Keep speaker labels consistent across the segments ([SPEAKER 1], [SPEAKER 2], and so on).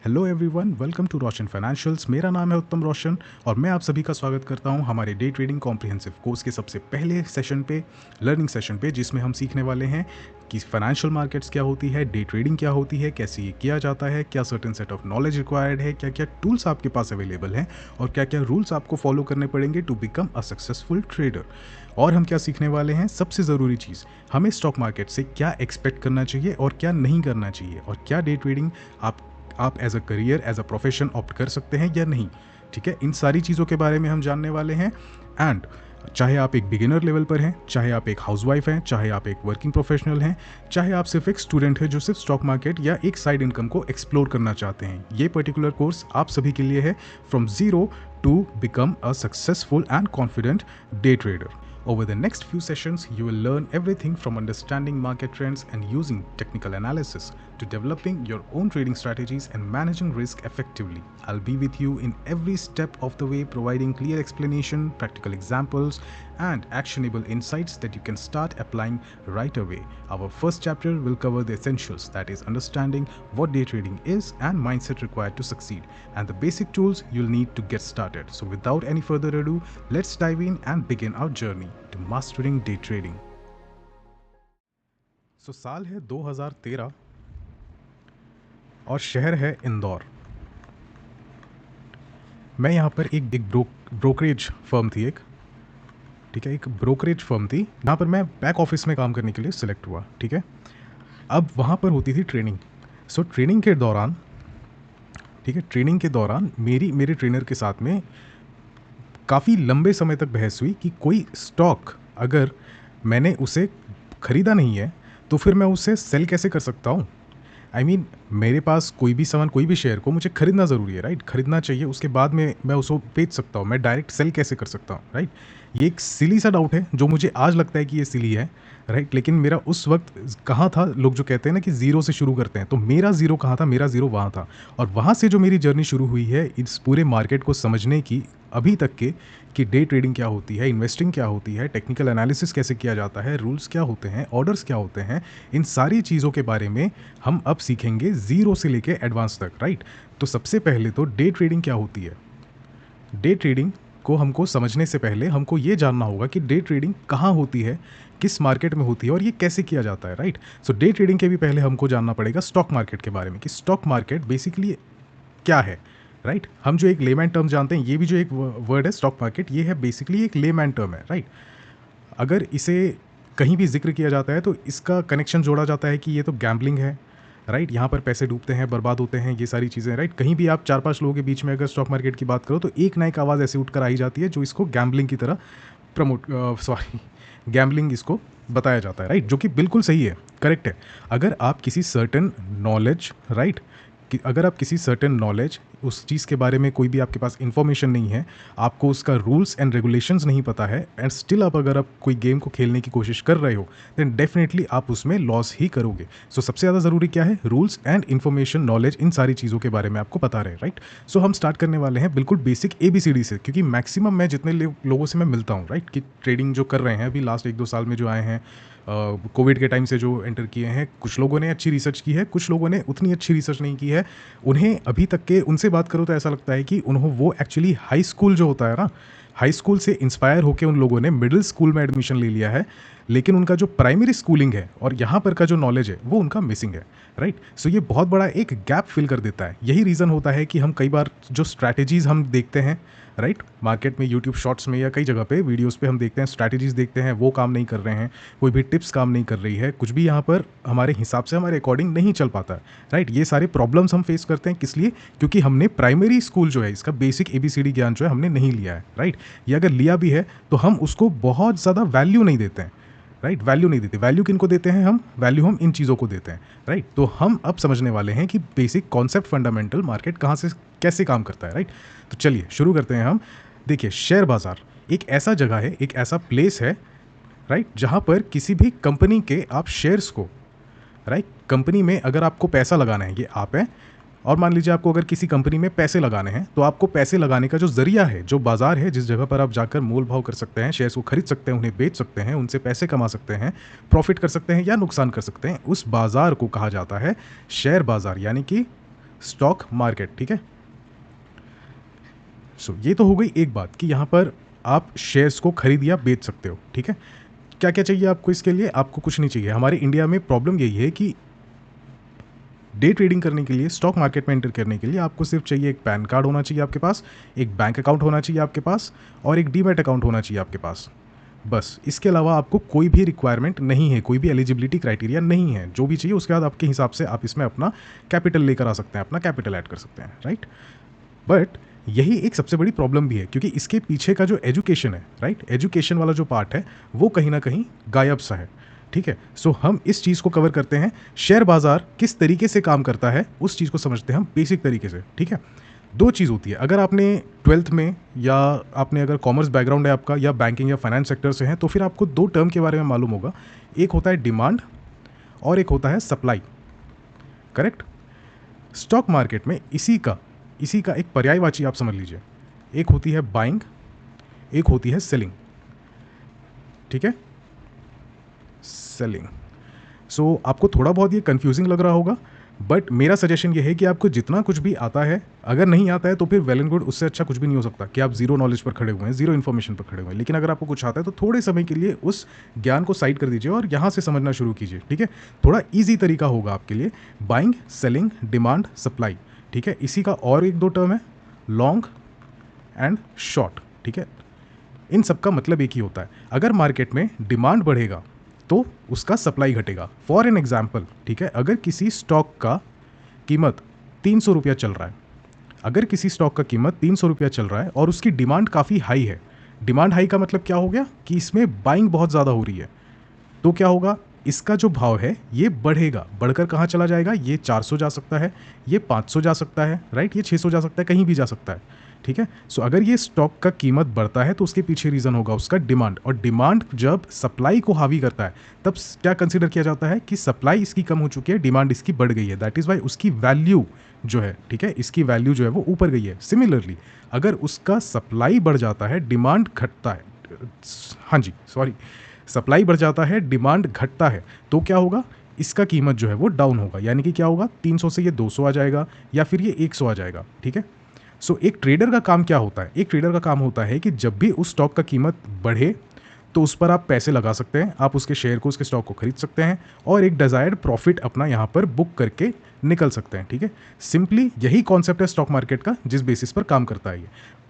[SPEAKER 1] Hello everyone, welcome to Roshan financials. मेरा नाम है उत्तम रोशन और मैं आप सभी का स्वागत करता हूं हमारे डे ट्रेडिंग कॉम्प्रिहेंसिव कोर्स के सबसे पहले सेशन पे, लर्निंग सेशन पे, जिसमें हम सीखने वाले हैं कि फाइनेंशियल मार्केट्स क्या होती है, डे ट्रेडिंग क्या होती है, कैसे ये किया जाता है, क्या certain set of knowledge required है, क्या क्या टूल्स आपके पास अवेलेबल हैं और क्या क्या रूल्स आपको फॉलो करने पड़ेंगे to become a successful trader. और हम क्या सीखने वाले हैं, सबसे ज़रूरी चीज़, हमें स्टॉक मार्केट से क्या एक्सपेक्ट करना चाहिए और क्या नहीं करना चाहिए, और क्या डे ट्रेडिंग आप as a career, as a profession opt कर सकते हैं या नहीं। ठीक है, इन सारी चीज़ों के बारे में हम जानने वाले हैं। एंड चाहे आप एक बिगिनर लेवल पर हैं, चाहे आप एक हाउसवाइफ हैं, चाहे आप एक वर्किंग प्रोफेशनल हैं, चाहे आप सिर्फ एक स्टूडेंट हैं जो सिर्फ स्टॉक मार्केट या एक साइड इनकम को एक्सप्लोर करना चाहते हैं, ये पर्टिकुलर कोर्स आप सभी के लिए है, from zero to become a successful and confident day trader. Over the next few sessions, you will learn everything from understanding market trends and using technical analysis to developing your own trading strategies and managing risk effectively. I'll be with you in every step of the way, providing clear explanation, practical examples, and actionable insights that you can start applying right away. Our first chapter will cover the essentials, that is, understanding what day trading is and mindset required to succeed, and the basic tools you'll need to get started. So, without any further ado, let's dive in and begin our journey to mastering day trading. So, साल है 2013 और शहर है इंदौर। मैं यहाँ पर एक brokerage firm थी, ठीक है, एक ब्रोकरेज फर्म थी जहाँ पर मैं बैक ऑफिस में काम करने के लिए सिलेक्ट हुआ। ठीक है, अब वहाँ पर होती थी ट्रेनिंग। सो ट्रेनिंग के दौरान, ठीक है, ट्रेनिंग के दौरान मेरे ट्रेनर के साथ में काफ़ी लंबे समय तक बहस हुई कि कोई स्टॉक अगर मैंने उसे ख़रीदा नहीं है तो फिर मैं उसे सेल कैसे कर सकता हूँ। आई मीन, मेरे पास कोई भी सामान, कोई भी शेयर को मुझे खरीदना ज़रूरी है, राइट, खरीदना चाहिए, उसके बाद में मैं उसको बेच सकता हूँ, मैं डायरेक्ट सेल कैसे कर सकता हूँ, राइट। ये एक सिली सा डाउट है जो मुझे आज लगता है कि ये सिली है, राइट, लेकिन मेरा उस वक्त कहाँ था। लोग जो कहते हैं ना कि ज़ीरो से शुरू करते हैं, तो मेरा ज़ीरो कहाँ था, मेरा ज़ीरो वहाँ था। और वहाँ से जो मेरी जर्नी शुरू हुई है इस पूरे मार्केट को समझने की अभी तक के, कि डे ट्रेडिंग क्या होती है, इन्वेस्टिंग क्या होती है, टेक्निकल एनालिसिस कैसे किया जाता है, रूल्स क्या होते हैं, ऑर्डर्स क्या होते हैं, इन सारी चीज़ों के बारे में हम अब सीखेंगे ज़ीरो से लेके एडवांस तक, राइट। तो सबसे पहले तो डे ट्रेडिंग क्या होती है। डे ट्रेडिंग को हमको समझने से पहले हमको ये जानना होगा कि डे ट्रेडिंग कहाँ होती है, किस मार्केट में होती है और ये कैसे किया जाता है, राइट। सो डे ट्रेडिंग के भी पहले हमको जानना पड़ेगा स्टॉक मार्केट के बारे में, कि स्टॉक मार्केट बेसिकली क्या है, राइट। हम जो एक लेमैन टर्म जानते हैं, ये भी जो एक वर्ड है स्टॉक मार्केट, ये है बेसिकली एक लेमैन टर्म है, राइट। अगर इसे कहीं भी जिक्र किया जाता है तो इसका कनेक्शन जोड़ा जाता है कि ये तो गैम्बलिंग है, राइट, यहाँ पर पैसे डूबते हैं, बर्बाद होते हैं, ये सारी चीज़ें, राइट। कहीं भी आप 4-5 लोगों के बीच में अगर स्टॉक मार्केट की बात करो तो एक ना एक आवाज़ ऐसे उठ कर आई जाती है जो इसको गैम्बलिंग की तरह गैम्बलिंग इसको बताया जाता है, राइट, जो कि बिल्कुल सही है, करेक्ट है। अगर आप किसी सर्टेन नॉलेज, राइट, कि अगर आप किसी सर्टेन नॉलेज, उस चीज़ के बारे में कोई भी आपके पास इंफॉर्मेशन नहीं है, आपको उसका रूल्स एंड रेगुलेशंस नहीं पता है, एंड स्टिल अगर आप कोई गेम को खेलने की कोशिश कर रहे हो, देन डेफिनेटली आप उसमें लॉस ही करोगे। सो सबसे ज़्यादा ज़रूरी क्या है, रूल्स एंड इन्फॉर्मेशन, नॉलेज, इन सारी चीज़ों के बारे में आपको पता रहे, राइट। सो हम स्टार्ट करने वाले हैं बिल्कुल बेसिक ABCD से, क्योंकि मैक्सिमम मैं जितने लोगों से मैं मिलता हूँ, राइट, कि ट्रेडिंग जो कर रहे हैं अभी लास्ट 1-2 साल में जो आए हैं, कोविड के टाइम से जो एंटर किए हैं, कुछ लोगों ने अच्छी रिसर्च की है, कुछ लोगों ने उतनी अच्छी रिसर्च नहीं की है। उन्हें अभी तक के उनसे बात करो तो ऐसा लगता है कि उन्होंने वो एक्चुअली हाई स्कूल जो होता है ना, हाई स्कूल से इंस्पायर होकर उन लोगों ने मिडिल स्कूल में एडमिशन ले लिया है, लेकिन उनका जो प्राइमरी स्कूलिंग है और यहाँ पर का जो नॉलेज है वो उनका मिसिंग है, राइट। सो ये बहुत बड़ा एक गैप फिल कर देता है। यही रीज़न होता है कि हम कई बार जो स्ट्रैटेजीज़ हम देखते हैं, राइट, मार्केट में यूट्यूब शॉर्ट्स में या कई जगह पे वीडियोस पे हम देखते हैं, स्ट्रैटेजीज़ देखते हैं, वो काम नहीं कर रहे हैं, कोई भी टिप्स काम नहीं कर रही है, कुछ भी यहाँ पर हमारे हिसाब से, हमारे अकॉर्डिंग नहीं चल पाता है, राइट। ये सारे प्रॉब्लम्स हम फेस करते हैं, किस लिए, क्योंकि हमने प्राइमरी स्कूल जो है इसका बेसिक ABCD ज्ञान जो है हमने नहीं लिया है, राइट। ये अगर लिया भी है तो हम उसको बहुत ज़्यादा वैल्यू नहीं देते हैं, राइट, वैल्यू नहीं देते। वैल्यू किनको देते हैं हम, वैल्यू हम इन चीज़ों को देते हैं, राइट। तो हम अब समझने वाले हैं कि बेसिक कॉन्सेप्ट, फंडामेंटल मार्केट कहाँ से कैसे काम करता है, राइट। तो चलिए शुरू करते हैं हम। देखिए, शेयर बाज़ार एक ऐसा जगह है, एक ऐसा प्लेस है, राइट, जहाँ पर किसी भी कंपनी के आप शेयर्स को, राइट, कंपनी में अगर आपको पैसा लगाना है, ये आप हैं, और मान लीजिए आपको अगर किसी कंपनी में पैसे लगाने हैं, तो आपको पैसे लगाने का जो ज़रिया है, जो बाज़ार है, जिस जगह पर आप जाकर मोल भाव कर सकते हैं, शेयर्स को खरीद सकते हैं, उन्हें बेच सकते हैं, उनसे पैसे कमा सकते हैं, प्रॉफिट कर सकते हैं या नुकसान कर सकते हैं, उस बाज़ार को कहा जाता है शेयर बाज़ार, यानी कि स्टॉक मार्केट, ठीक है। सो ये तो हो गई एक बात कि यहाँ पर आप शेयर्स को खरीद या बेच सकते हो, ठीक है। क्या क्या चाहिए आपको इसके लिए? आपको कुछ नहीं चाहिए। हमारे इंडिया में प्रॉब्लम यही है कि डे ट्रेडिंग करने के लिए, स्टॉक मार्केट में एंटर करने के लिए आपको सिर्फ चाहिए एक पैन कार्ड होना चाहिए आपके पास, एक बैंक अकाउंट होना चाहिए आपके पास और एक डीमैट अकाउंट होना चाहिए आपके पास। बस इसके अलावा आपको कोई भी रिक्वायरमेंट नहीं है, कोई भी एलिजिबिलिटी क्राइटेरिया नहीं है। जो भी चाहिए उसके बाद आपके हिसाब से आप इसमें अपना कैपिटल लेकर आ सकते हैं, अपना कैपिटल ऐड कर सकते हैं, राइट। बट यही एक सबसे बड़ी प्रॉब्लम भी है क्योंकि इसके पीछे का जो एजुकेशन है, राइट, एजुकेशन वाला जो पार्ट है वो कहीं ना कहीं गायब सा है, ठीक है। सो हम इस चीज़ को कवर करते हैं, शेयर बाजार किस तरीके से काम करता है उस चीज़ को समझते हैं हम बेसिक तरीके से, ठीक है। दो चीज़ होती है, अगर आपने 12th में या आपने अगर कॉमर्स बैकग्राउंड है आपका या बैंकिंग या फाइनेंस सेक्टर से हैं तो फिर आपको दो टर्म के बारे में मालूम होगा। एक होता है डिमांड और एक होता है सप्लाई, करेक्ट। स्टॉक मार्केट में इसी का एक पर्यायवाची आप समझ लीजिए, एक होती है बाइंग, एक होती है सेलिंग, ठीक है, सेलिंग। सो आपको थोड़ा बहुत ये कंफ्यूजिंग लग रहा होगा, बट मेरा सजेशन ये है कि आपको जितना कुछ भी आता है, अगर नहीं आता है तो फिर वेल एंड गुड, उससे अच्छा कुछ भी नहीं हो सकता कि आप जीरो नॉलेज पर खड़े हुए हैं, जीरो इन्फॉर्मेशन पर खड़े हुए हैं। लेकिन अगर आपको कुछ आता है तो थोड़े समय के लिए उस ज्ञान को साइड कर दीजिए और यहाँ से समझना शुरू कीजिए, ठीक है। थोड़ा ईजी तरीका होगा आपके लिए, बाइंग, सेलिंग, डिमांड, सप्लाई, ठीक है। इसी का और एक दो टर्म है, लॉन्ग एंड शॉर्ट, ठीक है। इन सब का मतलब एक ही होता है, अगर मार्केट में डिमांड बढ़ेगा तो उसका सप्लाई घटेगा। फॉर एन एग्जाम्पल, ठीक है, अगर किसी स्टॉक का कीमत 300 रुपया चल रहा है, अगर किसी स्टॉक का कीमत 300 रुपया चल रहा है और उसकी डिमांड काफ़ी हाई है, डिमांड हाई का मतलब क्या हो गया कि इसमें बाइंग बहुत ज़्यादा हो रही है, तो क्या होगा, इसका जो भाव है ये बढ़ेगा, बढ़कर कहाँ चला जाएगा, ये 400 जा सकता है, ये 500 जा सकता है, राइट, ये 600 जा सकता है, कहीं भी जा सकता है, ठीक है। सो अगर ये स्टॉक का कीमत बढ़ता है तो उसके पीछे रीज़न होगा उसका डिमांड, और डिमांड जब सप्लाई को हावी करता है तब क्या कंसीडर किया जाता है कि सप्लाई इसकी कम हो चुकी है, डिमांड इसकी बढ़ गई है, दैट इज़ वाई उसकी वैल्यू जो है, ठीक है, इसकी वैल्यू जो है वो ऊपर गई है। सिमिलरली अगर उसका सप्लाई बढ़ जाता है, डिमांड घटता है, हाँ जी सॉरी, सप्लाई बढ़ जाता है, डिमांड घटता है, तो क्या होगा, इसका कीमत जो है वो डाउन होगा, यानी कि क्या होगा, 300 से ये 200 आ जाएगा या फिर ये 100 आ जाएगा, ठीक है। सो एक ट्रेडर का काम क्या होता है, एक ट्रेडर का काम होता है कि जब भी उस स्टॉक का कीमत बढ़े तो उस पर आप पैसे लगा सकते हैं, आप उसके शेयर को, उसके स्टॉक को खरीद सकते हैं और एक डिजायर्ड प्रॉफिट अपना यहाँ पर बुक करके निकल सकते हैं, ठीक है। सिंपली यही कॉन्सेप्ट है स्टॉक मार्केट का, जिस बेसिस पर काम करता है ये।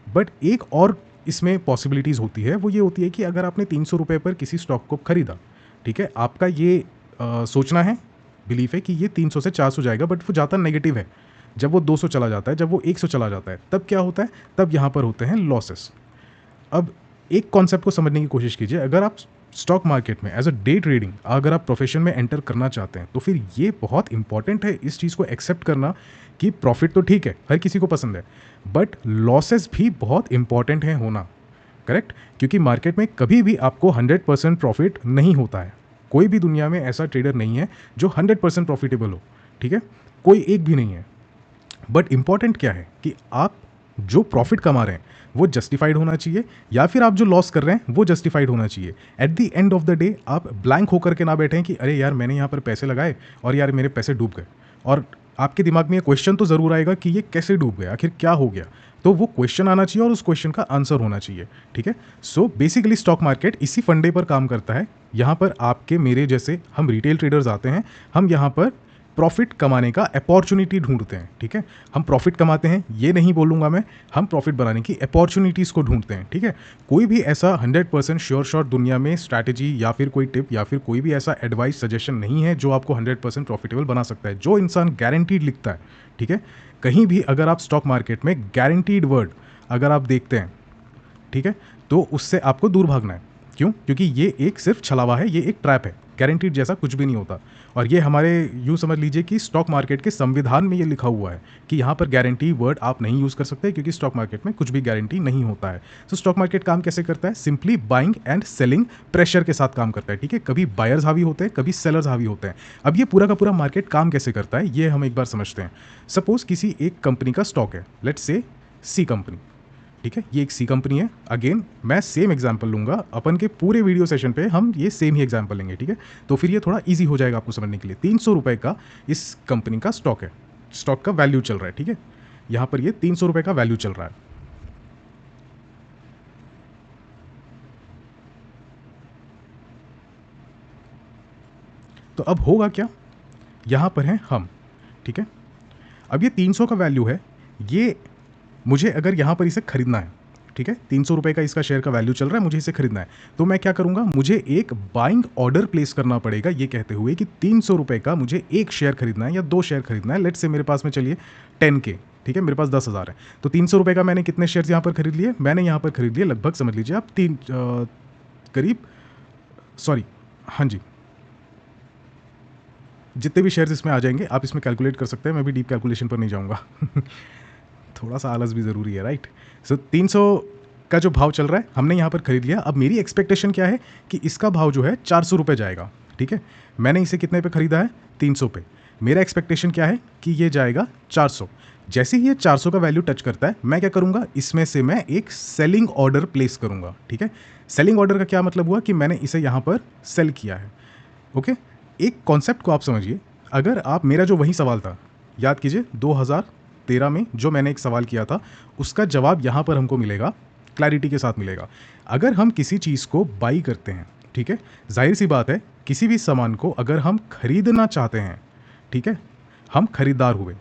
[SPEAKER 1] बट एक और इसमें पॉसिबिलिटीज़ होती है, वो ये होती है कि अगर आपने 300 रुपये पर किसी स्टॉक को खरीदा, ठीक है, आपका ये सोचना है, बिलीफ है कि ये 300 से 400 जाएगा, बट वो जाता नेगेटिव है। जब वो 200 चला जाता है, जब वो 100 चला जाता है, तब क्या होता है, तब यहाँ पर होते हैं लॉसेस। अब एक कॉन्सेप्ट को समझने की कोशिश कीजिए, अगर आप स्टॉक मार्केट में एज अ डे ट्रेडिंग अगर आप प्रोफेशन में एंटर करना चाहते हैं तो फिर ये बहुत इंपॉर्टेंट है इस चीज़ को एक्सेप्ट करना कि प्रॉफिट तो ठीक है, हर किसी को पसंद है, बट लॉसेस भी बहुत इंपॉर्टेंट है होना, करेक्ट। क्योंकि मार्केट में कभी भी आपको 100% प्रॉफिट नहीं होता है, कोई भी दुनिया में ऐसा ट्रेडर नहीं है जो 100% प्रॉफिटेबल हो, ठीक है, कोई एक भी नहीं है। बट इंपॉर्टेंट क्या है कि आप जो प्रॉफिट कमा रहे हैं वो जस्टिफाइड होना चाहिए, या फिर आप जो लॉस कर रहे हैं वो जस्टिफाइड होना चाहिए। At the end of the day आप ब्लैंक होकर के ना बैठें कि अरे यार मैंने यहाँ पर पैसे लगाए और यार मेरे पैसे डूब गए, और आपके दिमाग में ये क्वेश्चन तो ज़रूर आएगा कि ये कैसे डूब गया, आखिर क्या हो गया। तो वो क्वेश्चन आना चाहिए और उस क्वेश्चन का आंसर होना चाहिए, ठीक है। सो बेसिकली स्टॉक मार्केट इसी फंडे पर काम करता है। यहाँ पर आपके मेरे जैसे हम रिटेल ट्रेडर्स आते हैं, हम यहाँ पर प्रॉफिट कमाने का अपॉर्चुनिटी ढूंढते हैं, ठीक है। हम प्रॉफिट कमाते हैं ये नहीं बोलूँगा मैं, हम प्रॉफिट बनाने की अपॉर्चुनिटीज़ को ढूंढते हैं, ठीक है। कोई भी ऐसा 100% श्योर शॉट दुनिया में स्ट्रैटेजी या फिर कोई टिप या फिर कोई भी ऐसा एडवाइस सजेशन नहीं है जो आपको 100% प्रॉफिटेबल बना सकता है। जो इंसान गारंटीड लिखता है, ठीक है, कहीं भी अगर आप स्टॉक मार्केट में गारंटीड वर्ड अगर आप देखते हैं, ठीक है, तो उससे आपको दूर भागना है। क्यों? क्योंकि ये एक सिर्फ छलावा है, ये एक ट्रैप है, गारंटीड जैसा कुछ भी नहीं होता। और ये हमारे यूँ समझ लीजिए कि स्टॉक मार्केट के संविधान में ये लिखा हुआ है कि यहाँ पर गारंटी वर्ड आप नहीं यूज़ कर सकते, क्योंकि स्टॉक मार्केट में कुछ भी गारंटी नहीं होता है। तो स्टॉक मार्केट काम कैसे करता है? Simply buying and selling pressure के साथ काम करता है, ठीक है। कभी बायर्स हावी होते हैं, कभी सेलर्स हावी होते हैं। अब ये पूरा का पूरा मार्केट काम कैसे करता है ये हम एक बार समझते हैं। सपोज किसी एक कंपनी का स्टॉक है, लेट्स से सी कंपनी, ठीक है, ये एक सी कंपनी है। अगेन मैं सेम एग्जांपल लूंगा, अपन के पूरे वीडियो सेशन पे हम ये सेम ही एग्जांपल लेंगे, ठीक है। तो फिर ये थोड़ा इजी हो जाएगा आपको समझने के लिए। 300 रुपये का इस कंपनी का स्टॉक है, स्टॉक का वैल्यू चल रहा है, ठीक है। यहाँ पर ये 300 रुपये का वैल्यू चल रहा है। तो अब होगा क्या, यहाँ पर हैं हम, ठीक है। अब ये 300 का वैल्यू है, ये मुझे अगर यहाँ पर इसे खरीदना है, ठीक है, 300 रुपये का इसका शेयर का वैल्यू चल रहा है, मुझे इसे खरीदना है, तो मैं क्या करूँगा, मुझे एक बाइंग ऑर्डर प्लेस करना पड़ेगा, ये कहते हुए कि 300 रुपये का मुझे एक शेयर खरीदना है या 2 शेयर खरीदना है। लेट्स से मेरे पास में चलिए 10K, ठीक है, मेरे पास 10,000 है, तो 300 रुपये का मैंने कितने शेयर्स यहाँ पर खरीद लिए, मैंने यहाँ पर खरीद लिए लगभग समझ लीजिए आप करीब, सॉरी, हाँ जी, जितने भी शेयर्स इसमें आ जाएंगे आप इसमें कैलकुलेट कर सकते हैं, मैं भी डीप कैलकुलेशन पर नहीं जाऊँगा थोड़ा सा आलस भी ज़रूरी है, राइट। सो 300 का जो भाव चल रहा है हमने यहाँ पर खरीद लिया। अब मेरी एक्सपेक्टेशन क्या है कि इसका भाव जो है 400 रुपये जाएगा, ठीक है। मैंने इसे कितने पे खरीदा है, 300 पे। मेरा एक्सपेक्टेशन क्या है कि ये जाएगा 400। जैसे ही ये 400 का वैल्यू टच करता है, मैं क्या करूँगा, इसमें से मैं एक सेलिंग ऑर्डर प्लेस करूँगा, ठीक है। सेलिंग ऑर्डर का क्या मतलब हुआ कि मैंने इसे यहाँ पर सेल किया है, ओके। एक कॉन्सेप्ट को आप समझिए, अगर आप, मेरा जो वही सवाल था, याद कीजिए 2013 में जो मैंने एक सवाल किया था, उसका जवाब यहाँ पर हमको मिलेगा, क्लैरिटी के साथ मिलेगा। अगर हम किसी चीज़ को बाई करते हैं, ठीक है, जाहिर सी बात है, किसी भी सामान को अगर हम खरीदना चाहते हैं, ठीक है, हम खरीदार हुए,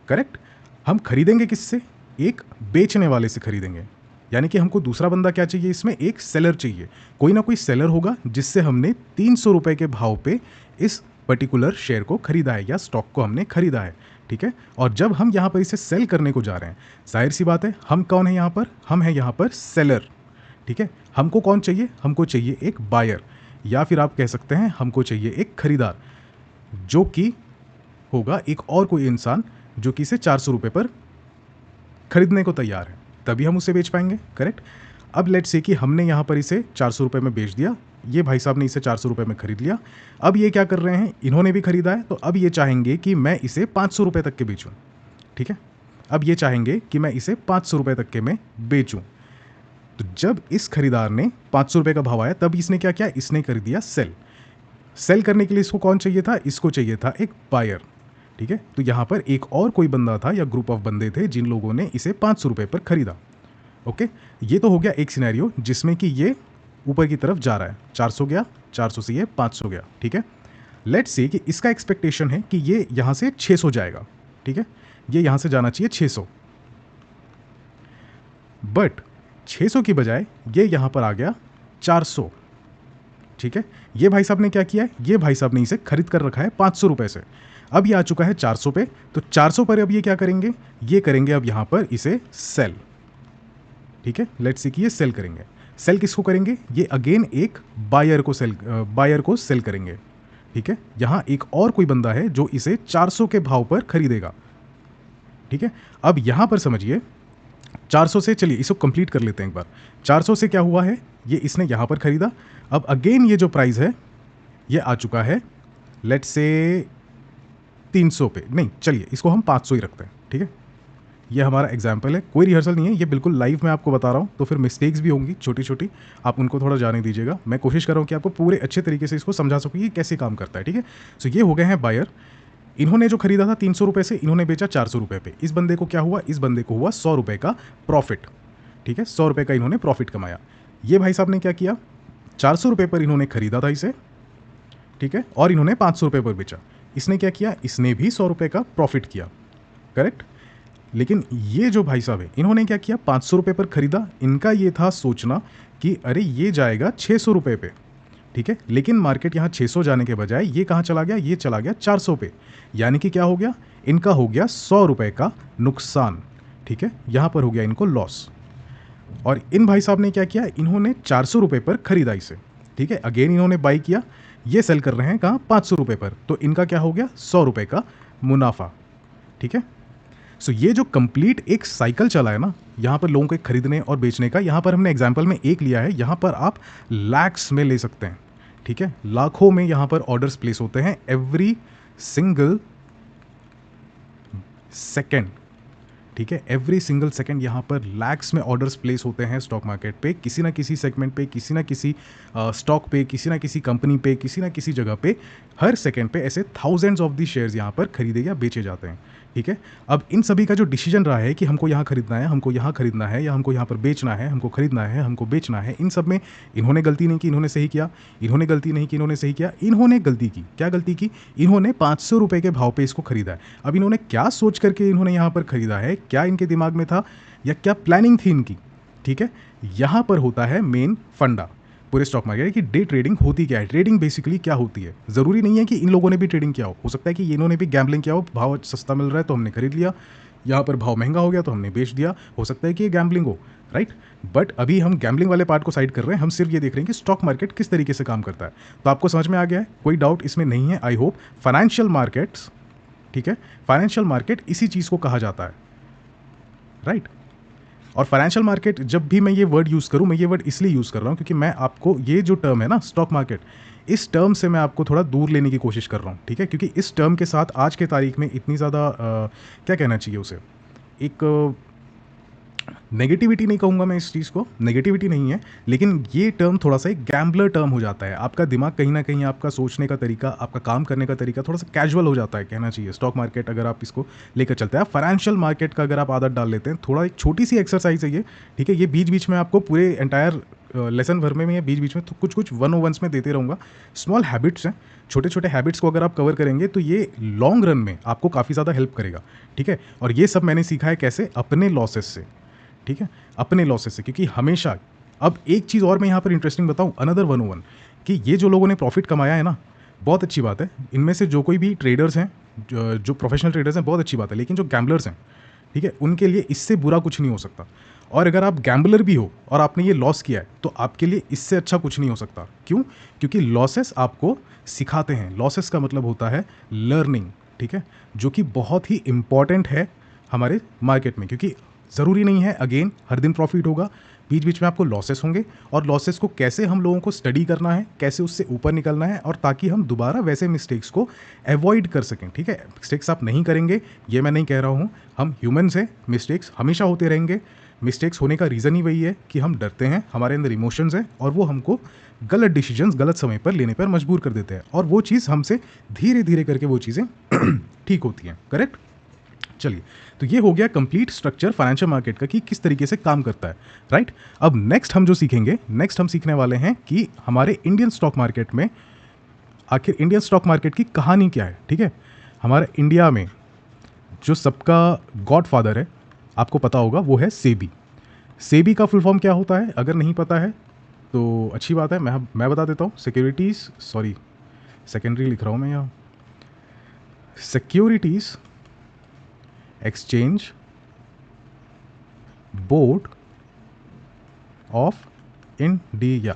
[SPEAKER 1] करेक्ट। हम खरीदेंगे किससे, एक बेचने वाले से खरीदेंगे, यानी कि हमको दूसरा बंदा क्या चाहिए, इसमें एक सेलर चाहिए, कोई ना कोई सेलर होगा जिससे हमने 300 रुपये के भाव पे इस पर्टिकुलर शेयर को खरीदा है या स्टॉक को हमने खरीदा है, ठीक है। और जब हम यहाँ पर इसे सेल करने को जा रहे हैं, जाहिर सी बात है, हम कौन है यहाँ पर, हम हैं यहाँ पर सेलर, ठीक है। हमको कौन चाहिए, हमको चाहिए एक बायर, या फिर आप कह सकते हैं हमको चाहिए एक खरीदार, जो कि होगा एक और कोई इंसान जो कि इसे 400 रुपये पर खरीदने को तैयार है, तभी हम उसे बेच पाएंगे, करेक्ट। अब लेट्स से कि हमने यहाँ पर इसे 400 रुपये में बेच दिया, ये भाई साहब ने इसे 400 रुपये में खरीद लिया। अब ये क्या कर रहे हैं, इन्होंने भी खरीदा है, तो अब ये चाहेंगे कि मैं इसे 500 रुपये तक के बेचूं, ठीक है। अब ये चाहेंगे कि मैं इसे 500 रुपये तक के में बेचूं। तो जब इस खरीदार ने 500 रुपये का भाव आया, तब इसने क्या किया, इसने कर दिया सेल। सेल करने के लिए इसको कौन चाहिए था, इसको चाहिए था एक बायर, ठीक है। तो यहाँ पर एक और कोई बंदा था या ग्रुप ऑफ बंदे थे जिन लोगों ने इसे 500 रुपये पर खरीदा, ओके। ये तो हो गया एक सिनेरियो जिसमें कि ये ऊपर की तरफ जा रहा है, 400 गया, 400 से ये 500 गया, ठीक है। लेट्स से कि इसका एक्सपेक्टेशन है कि ये यहाँ से 600 जाएगा, ठीक है, ये यहाँ से जाना चाहिए 600, बट 600 की बजाय ये यहाँ पर आ गया 400, ठीक है। ये भाई साहब ने क्या किया है, ये भाई साहब ने इसे खरीद कर रखा है 500 रुपये से, अब ये आ चुका है 400 पे, तो 400 पर अब ये क्या करेंगे, ये करेंगे अब यहाँ पर इसे सेल, ठीक है। लेट्स सी कि ये सेल करेंगे। सेल किसको करेंगे, ये अगेन एक बायर को सेल करेंगे, ठीक है। यहाँ एक और कोई बंदा है जो इसे 400 के भाव पर खरीदेगा, ठीक है। अब यहाँ पर समझिए 400 से, चलिए इसको कंप्लीट कर लेते हैं एक बार। 400 से क्या हुआ है, ये इसने यहाँ पर खरीदा, अब अगेन ये जो प्राइस है ये आ चुका है लेट्स से 300 पे, नहीं चलिए इसको हम 500 ही रखते हैं, ठीक है। ये हमारा एग्जाम्पल है, कोई रिहर्सल नहीं है, ये बिल्कुल लाइव मैं आपको बता रहा हूँ, तो फिर मिस्टेक्स भी होंगी छोटी छोटी, आप उनको थोड़ा जाने दीजिएगा। मैं कोशिश कर रहा हूँ कि आपको पूरे अच्छे तरीके से इसको समझा सकूँ कि कैसे काम करता है, ठीक है। सो ये हो गए हैं बायर, इन्होंने जो खरीदा था 300 रुपये से, इन्होंने बेचा 400 रुपये पे। इस बंदे को क्या हुआ, इस बंदे को हुआ 100 रुपये का प्रॉफिट, ठीक है, 100 रुपये का इन्होंने प्रॉफिट कमाया। ये भाई साहब ने क्या किया, 400 रुपये पर इन्होंने खरीदा था इसे, ठीक है, और इन्होंने 500 रुपये पर बेचा। इसने क्या किया, इसने भी 100 रुपये का प्रॉफिट किया, करेक्ट। लेकिन ये जो भाई साहब है, इन्होंने क्या किया, 500 रुपये पर खरीदा, इनका ये था सोचना कि अरे ये जाएगा 600 रुपये पे, ठीक है। लेकिन मार्केट यहाँ 600 जाने के बजाय ये कहाँ चला गया, ये चला गया 400 पे, यानी कि क्या हो गया, इनका हो गया 100 रुपये का नुकसान, ठीक है, यहाँ पर हो गया इनको लॉस। और इन भाई साहब ने क्या किया, इन्होंने 400 रुपये पर खरीदा इसे, ठीक है, अगेन इन्होंने बाई किया, ये सेल कर रहे हैं कहाँ, 500 रुपये पर, तो इनका क्या हो गया, 100 रुपये का मुनाफा, ठीक है। सो ये जो कंप्लीट एक साइकिल चला है ना, यहाँ पर लोगों के खरीदने और बेचने का, यहाँ पर हमने एग्जाम्पल में एक लिया है, यहाँ पर आप लैक्स में ले सकते हैं, ठीक है, लाखों में यहाँ पर ऑर्डर्स प्लेस होते हैं एवरी सिंगल सेकेंड, ठीक है, एवरी सिंगल सेकेंड यहाँ पर लैक्स में ऑर्डर्स प्लेस होते हैं स्टॉक मार्केट पे, किसी ना किसी सेगमेंट पे, किसी ना किसी स्टॉक पे, किसी ना किसी कंपनी पे, किसी ना किसी जगह पे, हर सेकेंड पे ऐसे थाउजेंड्स ऑफ दी शेयर्स यहाँ पर खरीदे या बेचे जाते हैं, ठीक है। अब इन सभी का जो डिसीजन रहा है कि हमको यहाँ खरीदना है, हमको यहाँ खरीदना है, या हमको यहाँ पर बेचना है, हमको खरीदना है, हमको बेचना है, इन सब में इन्होंने गलती नहीं की, इन्होंने सही किया, इन्होंने गलती नहीं की, इन्होंने सही किया, इन्होंने गलती की। क्या गलती की? इन्होंने 500 रुपये के भाव पे इसको खरीदा है। अब इन्होंने क्या सोच करके इन्होंने यहाँ पर खरीदा है, क्या इनके दिमाग में था, या क्या प्लानिंग थी इनकी? ठीक है, यहाँ पर होता है मेन फंडा पूरे स्टॉक मार्केट की। डे ट्रेडिंग होती क्या है, ट्रेडिंग बेसिकली क्या होती है? ज़रूरी नहीं है कि इन लोगों ने भी ट्रेडिंग किया हो सकता है कि इन्होंने भी गैम्बलिंग किया हो, भाव सस्ता मिल रहा है तो हमने खरीद लिया, यहाँ पर भाव महंगा हो गया तो हमने बेच दिया, हो सकता है कि ये गैम्बलिंग हो, राइट। बट अभी हम गैम्बलिंग वाले पार्ट को साइड कर रहे हैं, हम सिर्फ ये देख रहे हैं कि स्टॉक मार्केट किस तरीके से काम करता है। तो आपको समझ में आ गया है, कोई डाउट इसमें नहीं है आई होप। फाइनेंशियल मार्केट्स, ठीक है, फाइनेंशियल मार्केट इसी चीज़ को कहा जाता है, राइट। और फाइनेंशियल मार्केट जब भी मैं ये वर्ड यूज़ करूँ, मैं ये वर्ड इसलिए यूज़ कर रहा हूँ क्योंकि मैं आपको ये जो टर्म है ना स्टॉक मार्केट, इस टर्म से मैं आपको थोड़ा दूर लेने की कोशिश कर रहा हूँ, ठीक है। क्योंकि इस टर्म के साथ आज के तारीख में इतनी ज़्यादा क्या कहना चाहिए उसे, एक नेगेटिविटी नहीं कहूँगा मैं इस चीज़ को, नेगेटिविटी नहीं है, लेकिन ये टर्म थोड़ा सा एक गैम्बलर टर्म हो जाता है। आपका दिमाग कहीं ना कहीं, आपका सोचने का तरीका, आपका काम करने का तरीका थोड़ा सा कैजुअल हो जाता है, कहना चाहिए। स्टॉक मार्केट अगर आप इसको लेकर चलते हैं, फाइनेंशियल मार्केट का अगर आप आदत डाल लेते हैं, थोड़ा एक छोटी सी एक्सरसाइज है ये, ठीक है। ये बीच बीच में आपको पूरे एंटायर लेसन भर में मैं बीच बीच में तो कुछ कुछ 101s में देते रहूँगा। स्मॉल हैबिट्स हैं, छोटे छोटे हैबिट्स को अगर आप कवर करेंगे तो ये लॉन्ग रन में आपको काफ़ी ज़्यादा हेल्प करेगा, ठीक है। और ये सब मैंने सीखा है कैसे, अपने लॉसेस से, ठीक है, अपने लॉसेस से। क्योंकि हमेशा, अब एक चीज़ और मैं यहाँ पर इंटरेस्टिंग बताऊँ, अनदर 101, कि ये जो लोगों ने प्रॉफिट कमाया है ना, बहुत अच्छी बात है। इनमें से जो कोई भी ट्रेडर्स हैं, जो प्रोफेशनल ट्रेडर्स हैं, बहुत अच्छी बात है। लेकिन जो गैम्बलर्स हैं, ठीक है, उनके लिए इससे बुरा कुछ नहीं हो सकता। और अगर आप गैम्बलर भी हो और आपने ये लॉस किया है तो आपके लिए इससे अच्छा कुछ नहीं हो सकता। क्यों? क्योंकि लॉसेस आपको सिखाते हैं। लॉसेस का मतलब होता है लर्निंग, ठीक है, जो कि बहुत ही इंपॉर्टेंट है हमारे मार्केट में। क्योंकि ज़रूरी नहीं है अगेन हर दिन प्रॉफिट होगा, बीच बीच में आपको लॉसेस होंगे, और लॉसेस को कैसे हम लोगों को स्टडी करना है, कैसे उससे ऊपर निकलना है, और ताकि हम दोबारा वैसे मिस्टेक्स को अवॉइड कर सकें, ठीक है। मिस्टेक्स आप नहीं करेंगे ये मैं नहीं कह रहा हूँ, हम ह्यूमन्स हैं, मिस्टेक्स हमेशा होते रहेंगे। मिस्टेक्स होने का रीज़न ही वही है कि हम डरते हैं, हमारे अंदर इमोशंस हैं, और वो हमको गलत डिसीजंस गलत समय पर लेने पर मजबूर कर देते हैं, और वो चीज़ हमसे धीरे धीरे करके वो चीज़ें ठीक होती हैं, करेक्ट। चलिए, तो ये हो गया कंप्लीट स्ट्रक्चर फाइनेंशियल मार्केट का कि किस तरीके से काम करता है, राइट। अब नेक्स्ट हम जो सीखेंगे, नेक्स्ट हम सीखने वाले हैं कि हमारे इंडियन स्टॉक मार्केट में आखिर इंडियन स्टॉक मार्केट की कहानी क्या है, ठीक है। हमारे इंडिया में जो सबका गॉडफादर है, आपको पता होगा, वो है सेबी। सेबी का फुल फॉर्म क्या होता है? अगर नहीं पता है तो अच्छी बात है, मैं बता देता हूँ। सिक्योरिटीज़, सॉरी सेकेंडरी लिख रहा हूँ मैं यहाँ, securities exchange board of India,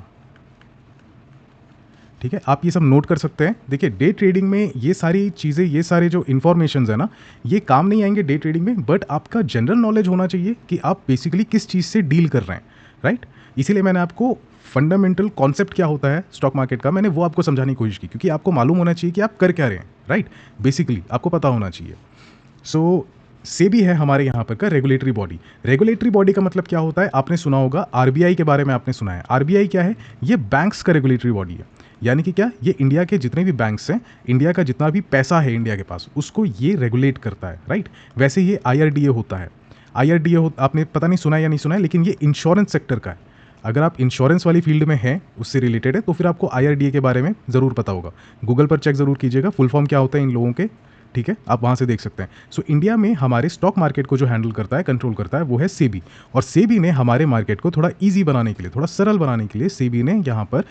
[SPEAKER 1] ठीक है। आप ये सब नोट कर सकते हैं। देखिए, डे ट्रेडिंग में ये सारी चीज़ें, ये सारे जो इन्फॉर्मेशन है ना, ये काम नहीं आएंगे डे ट्रेडिंग में, बट आपका जनरल नॉलेज होना चाहिए कि आप बेसिकली किस चीज़ से डील कर रहे हैं, राइट। इसीलिए मैंने आपको फंडामेंटल कॉन्सेप्ट क्या होता है स्टॉक मार्केट का, मैंने वो आपको समझाने की कोशिश की, क्योंकि आपको मालूम होना चाहिए कि आप कर क्या रहे हैं, राइट। बेसिकली आपको पता होना चाहिए। सो सेबी है हमारे यहाँ पर का रेगुलेटरी बॉडी। रेगुलेटरी बॉडी का मतलब क्या होता है? आपने सुना होगा, आरबीआई के बारे में आपने सुना है। आरबीआई क्या है? ये बैंक्स का रेगुलेटरी बॉडी है। यानी कि क्या, ये इंडिया के जितने भी बैंक्स हैं, इंडिया का जितना भी पैसा है इंडिया के पास, उसको ये रेगुलेट करता है, राइट। वैसे ये आईआरडीए होता है। आईआरडीए आपने पता नहीं सुना है या नहीं सुना है, लेकिन ये इंश्योरेंस सेक्टर का है। अगर आप इंश्योरेंस वाली फील्ड में हैं, उससे रिलेटेड है, तो फिर आपको आईआरडीए के बारे में ज़रूर पता होगा। गूगल पर चेक ज़रूर कीजिएगा फुल फॉर्म क्या होता है इन लोगों के, ठीक है, आप वहाँ से देख सकते हैं। सो इंडिया में हमारे स्टॉक मार्केट को जो हैंडल करता है, कंट्रोल करता है, वो है सेबी। और सेबी ने हमारे मार्केट को थोड़ा इजी बनाने के लिए, थोड़ा सरल बनाने के लिए, सेबी ने यहाँ पर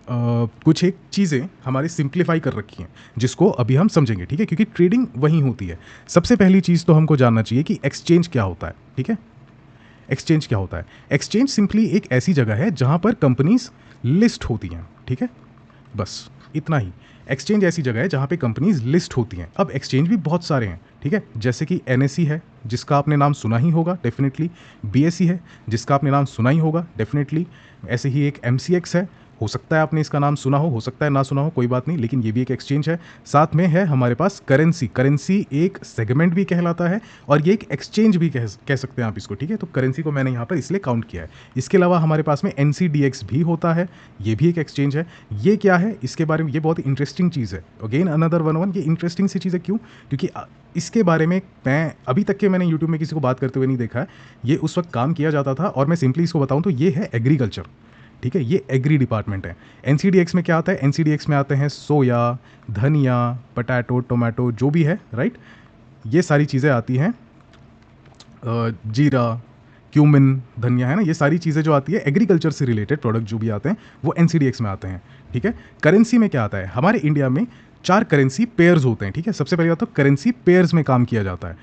[SPEAKER 1] कुछ एक चीज़ें हमारी सिंप्लीफाई कर रखी हैं, जिसको अभी हम समझेंगे, ठीक है। क्योंकि ट्रेडिंग वहीं होती है। सबसे पहली चीज़ तो हमको जानना चाहिए कि एक्सचेंज क्या होता है, ठीक है। एक्सचेंज क्या होता है? एक्सचेंज सिंपली एक ऐसी जगह है जहाँ पर कंपनीज लिस्ट होती हैं, ठीक है, बस इतना ही। एक्सचेंज ऐसी जगह है जहाँ पे कंपनीज लिस्ट होती हैं। अब एक्सचेंज भी बहुत सारे हैं, ठीक है, जैसे कि एनएसई है, जिसका आपने नाम सुना ही होगा डेफिनेटली। बीएसई है, जिसका आपने नाम सुना ही होगा डेफिनेटली। ऐसे ही एक एमसीएक्स है, हो सकता है आपने इसका नाम सुना हो सकता है ना सुना हो, कोई बात नहीं, लेकिन ये भी एक एक्सचेंज है। साथ में है हमारे पास करेंसी। करेंसी एक सेगमेंट भी कहलाता है, और ये एक एक्सचेंज भी कह सकते हैं आप इसको, ठीक है। तो करेंसी को मैंने यहाँ पर इसलिए काउंट किया है। इसके अलावा हमारे पास में एनसीडीएक्स भी होता है, ये भी एक एक्सचेंज है। ये क्या है, इसके बारे में, ये बहुत इंटरेस्टिंग चीज़ है। अगेन अनदर 101, ये इंटरेस्टिंग सी चीज़ है। क्यों? क्योंकि इसके बारे में मैं अभी तक के मैंने यूट्यूब में किसी को बात करते हुए नहीं देखा है। ये उस वक्त काम किया जाता था, और मैं सिंपली इसको बताऊं तो ये है एग्रीकल्चर, ठीक है, ये एग्री डिपार्टमेंट है। एनसीडीएक्स में क्या आता है, एनसीडीएक्स में आते हैं सोया, धनिया, पटैटो, टोमेटो, जो भी है, राइट, ये सारी चीज़ें आती हैं, जीरा, क्यूमिन, धनिया, है ना, ये सारी चीज़ें जो आती है एग्रीकल्चर से रिलेटेड प्रोडक्ट जो भी आते हैं वो एनसीडीएक्स में आते हैं, ठीक है। करेंसी में क्या आता है, हमारे इंडिया में 4 करेंसी पेयर्स होते हैं, ठीक है। सबसे पहले बात तो करेंसी पेयर्स में काम किया जाता है,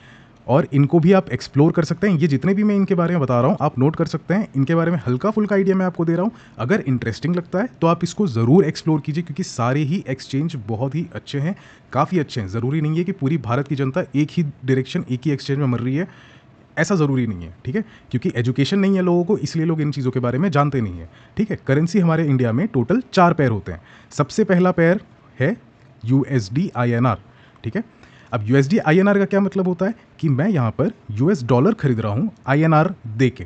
[SPEAKER 1] और इनको भी आप एक्सप्लोर कर सकते हैं। ये जितने भी मैं इनके बारे में बता रहा हूँ आप नोट कर सकते हैं, इनके बारे में हल्का फुल्का आइडिया मैं आपको दे रहा हूँ। अगर इंटरेस्टिंग लगता है तो आप इसको ज़रूर एक्सप्लोर कीजिए, क्योंकि सारे ही एक्सचेंज बहुत ही अच्छे हैं, काफ़ी अच्छे हैं। ज़रूरी नहीं है कि पूरी भारत की जनता एक ही डायरेक्शन, एक ही एक्सचेंज में मर रही है, ऐसा ज़रूरी नहीं है, ठीक है, क्योंकि एजुकेशन नहीं है लोगों को, इसलिए लोग इन चीज़ों के बारे में जानते नहीं है, ठीक है। करेंसी हमारे इंडिया में टोटल 4 पेयर होते हैं। सबसे पहला पेयर है यूएसडी आईएनआर, ठीक है। अब यूएसडी आईएनआर का क्या मतलब होता है कि मैं यहाँ पर यूएस डॉलर खरीद रहा हूँ आईएनआर दे के,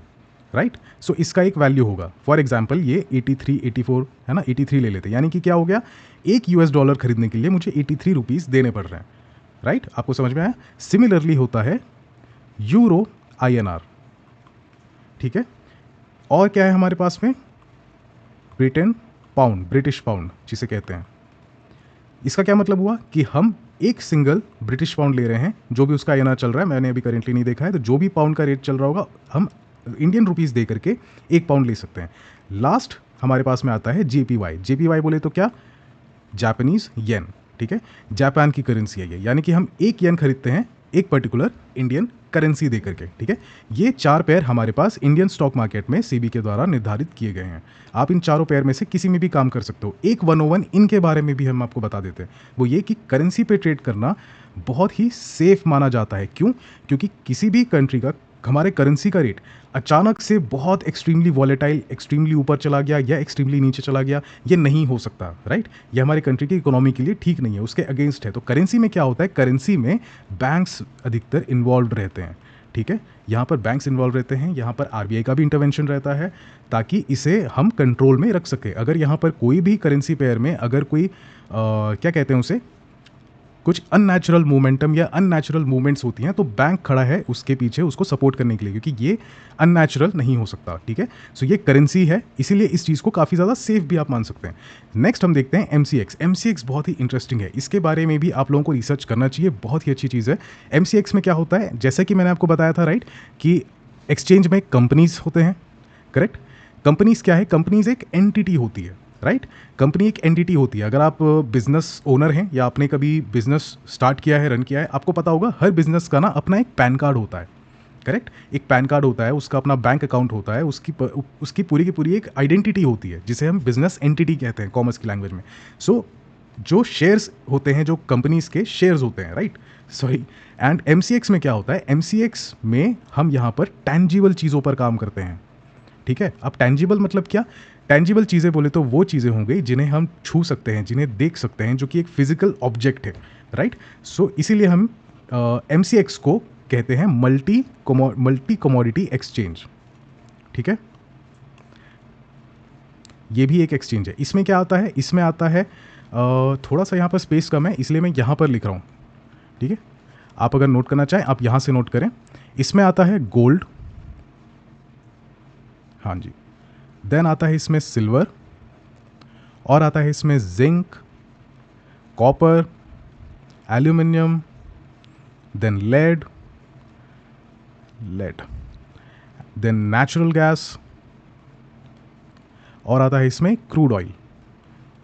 [SPEAKER 1] राइट। सो इसका एक वैल्यू होगा, फॉर एग्जाम्पल ये 83, 84 है ना, 83 ले लेते हैं, यानी कि क्या हो गया, एक यूएस डॉलर खरीदने के लिए मुझे 83 रुपीज़ देने पड़ रहे हैं, राइट। आपको समझ में आया। सिमिलरली होता है यूरो आईएनआर, ठीक है। और क्या है हमारे पास में, ब्रिटेन पाउंड, ब्रिटिश पाउंड जिसे कहते हैं। इसका क्या मतलब हुआ कि हम एक सिंगल ब्रिटिश पाउंड ले रहे हैं, जो भी उसका आईएनआर चल रहा है, मैंने अभी करेंटली नहीं देखा है, तो जो भी पाउंड का रेट चल रहा होगा हम इंडियन रुपीस दे करके एक पाउंड ले सकते हैं। लास्ट हमारे पास में आता है जेपीवाई। जेपीवाई बोले तो क्या, जापानीज येन, ठीक है, जापान की करेंसी है ये, यानी कि हम एक येन खरीदते हैं एक पर्टिकुलर इंडियन करेंसी दे करके, ठीक है। ये 4 पेयर हमारे पास इंडियन स्टॉक मार्केट में सेबी के द्वारा निर्धारित किए गए हैं। आप इन चारों पेयर में से किसी में भी काम कर सकते हो। एक 101 इनके बारे में भी हम आपको बता देते हैं, वो ये कि करेंसी पे ट्रेड करना बहुत ही सेफ माना जाता है। क्यों? क्योंकि किसी भी कंट्री का हमारे करेंसी का रेट अचानक से बहुत एक्सट्रीमली वॉलेटाइल, एक्सट्रीमली ऊपर चला गया या एक्सट्रीमली नीचे चला गया, ये नहीं हो सकता, राइट। ये हमारी कंट्री की इकोनॉमी के लिए ठीक नहीं है, उसके अगेंस्ट है। तो करेंसी में क्या होता है, करेंसी में बैंक्स अधिकतर इन्वॉल्व रहते हैं, ठीक है। यहाँ पर बैंक्स इन्वॉल्व रहते हैं, यहाँ पर आरबीआई का भी इंटरवेंशन रहता है, ताकि इसे हम कंट्रोल में रख सके। अगर यहाँ पर कोई भी करेंसी पेयर में अगर कोई क्या कहते हैं उसे, कुछ अननेचुरल मोमेंटम या अननेचुरल मूवमेंट्स होती हैं, तो बैंक खड़ा है उसके पीछे उसको सपोर्ट करने के लिए, क्योंकि ये अननेचुरल नहीं हो सकता, ठीक है। सो ये करेंसी है, इसीलिए इस चीज़ को काफ़ी ज़्यादा सेफ भी आप मान सकते हैं। नेक्स्ट हम देखते हैं एमसीएक्स। एमसीएक्स बहुत ही इंटरेस्टिंग है, इसके बारे में भी आप लोगों को रिसर्च करना चाहिए, बहुत ही अच्छी चीज़ है। एमसीएक्स में क्या होता है, जैसा कि मैंने आपको बताया था, राइट, कि एक्सचेंज में कंपनीज होते हैं, करेक्ट। कंपनीज क्या है, कंपनीज एक एंटिटी होती है, राइट। कंपनी एक एंटिटी होती है। अगर आप बिजनेस ओनर हैं या आपने कभी बिजनेस स्टार्ट किया है, रन किया है, आपको पता होगा हर बिजनेस का ना अपना एक पैन कार्ड होता है, करेक्ट। एक पैन कार्ड होता है, उसका अपना बैंक अकाउंट होता है, उसकी पूरी की पूरी एक आइडेंटिटी होती है, जिसे हम बिजनेस एंटिटी कहते हैं कॉमर्स की लैंग्वेज में। सो जो शेयर्स होते हैं, जो कंपनीज के शेयर्स होते हैं, राइट, सॉरी। एंड एमसीएक्स में क्या होता है, एमसीएक्स में हम यहाँ पर टैंजिबल चीज़ों पर काम करते हैं, ठीक है। अब टैंजिबल मतलब क्या, टैंजिबल चीज़ें बोले तो वो चीज़ें हो गई जिन्हें हम छू सकते हैं, जिन्हें देख सकते हैं, जो कि एक फिजिकल ऑब्जेक्ट है, राइट। सो इसीलिए हम एमसीएक्स को कहते हैं मल्टी कमोडिटी एक्सचेंज, ठीक है। ये भी एक एक्सचेंज है। इसमें क्या आता है, इसमें आता है थोड़ा सा यहाँ पर स्पेस कम है, इसलिए मैं यहाँ पर लिख रहा हूँ, ठीक है। आप अगर नोट करना चाहें आप यहाँ से नोट करें। इसमें आता है गोल्ड, हाँ जी, देन आता है इसमें सिल्वर, और आता है इसमें zinc, copper, aluminium, then lead, then natural gas, और आता है इसमें क्रूड ऑयल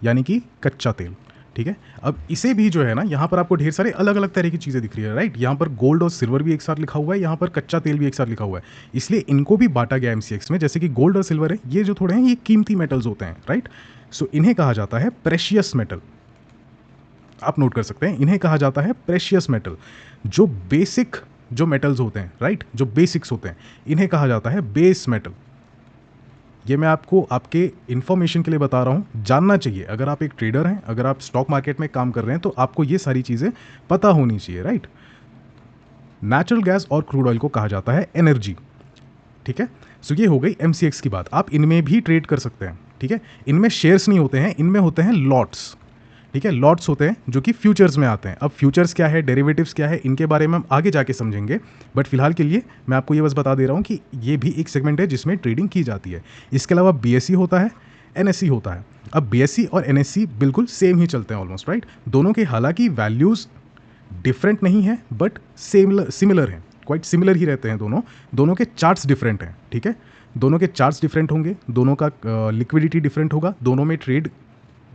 [SPEAKER 1] यानी कि कच्चा तेल, ठीक है। अब इसे भी जो है ना, यहाँ पर आपको ढेर सारे अलग अलग तरह की चीज़ें दिख रही है, राइट। यहाँ पर गोल्ड और सिल्वर भी एक साथ लिखा हुआ है, यहाँ पर कच्चा तेल भी एक साथ लिखा हुआ है, इसलिए इनको भी बांटा गया एमसीएक्स में। जैसे कि गोल्ड और सिल्वर है, ये जो थोड़े हैं ये कीमती मेटल्स होते हैं, राइट। सो इन्हें कहा जाता है प्रेशियस मेटल, आप नोट कर सकते हैं, इन्हें कहा जाता है प्रेशियस मेटल। जो बेसिक जो मेटल्स होते हैं, राइट, जो बेसिक्स होते हैं, इन्हें कहा जाता है बेस मेटल। ये मैं आपको आपके इन्फॉर्मेशन के लिए बता रहा हूँ, जानना चाहिए। अगर आप एक ट्रेडर हैं, अगर आप स्टॉक मार्केट में काम कर रहे हैं, तो आपको ये सारी चीज़ें पता होनी चाहिए, राइट। नेचुरल गैस और क्रूड ऑयल को कहा जाता है एनर्जी, ठीक है। सो ये हो गई एमसीएक्स की बात। आप इनमें भी ट्रेड कर सकते हैं, ठीक है। इनमें शेयर्स नहीं होते हैं, इनमें होते हैं लॉट्स, ठीक है। लॉट्स होते हैं जो कि फ्यूचर्स में आते हैं। अब फ्यूचर्स क्या है, डेरिवेटिव्स क्या है, इनके बारे में हम आगे जाके समझेंगे, बट फिलहाल के लिए मैं आपको ये बस बता दे रहा हूँ कि ये भी एक सेगमेंट है जिसमें ट्रेडिंग की जाती है। इसके अलावा बीएससी होता है, एनएससी होता है। अब बीएससी और एनएससी बिल्कुल सेम ही चलते हैं ऑलमोस्ट, राइट। दोनों के हालांकि वैल्यूज़ डिफरेंट नहीं है बट सिमिलर हैं, क्वाइट सिमिलर ही रहते हैं दोनों। दोनों के चार्ट्स डिफरेंट हैं, ठीक है। दोनों के चार्ट्स डिफरेंट होंगे, दोनों का लिक्विडिटी डिफरेंट होगा, दोनों में ट्रेड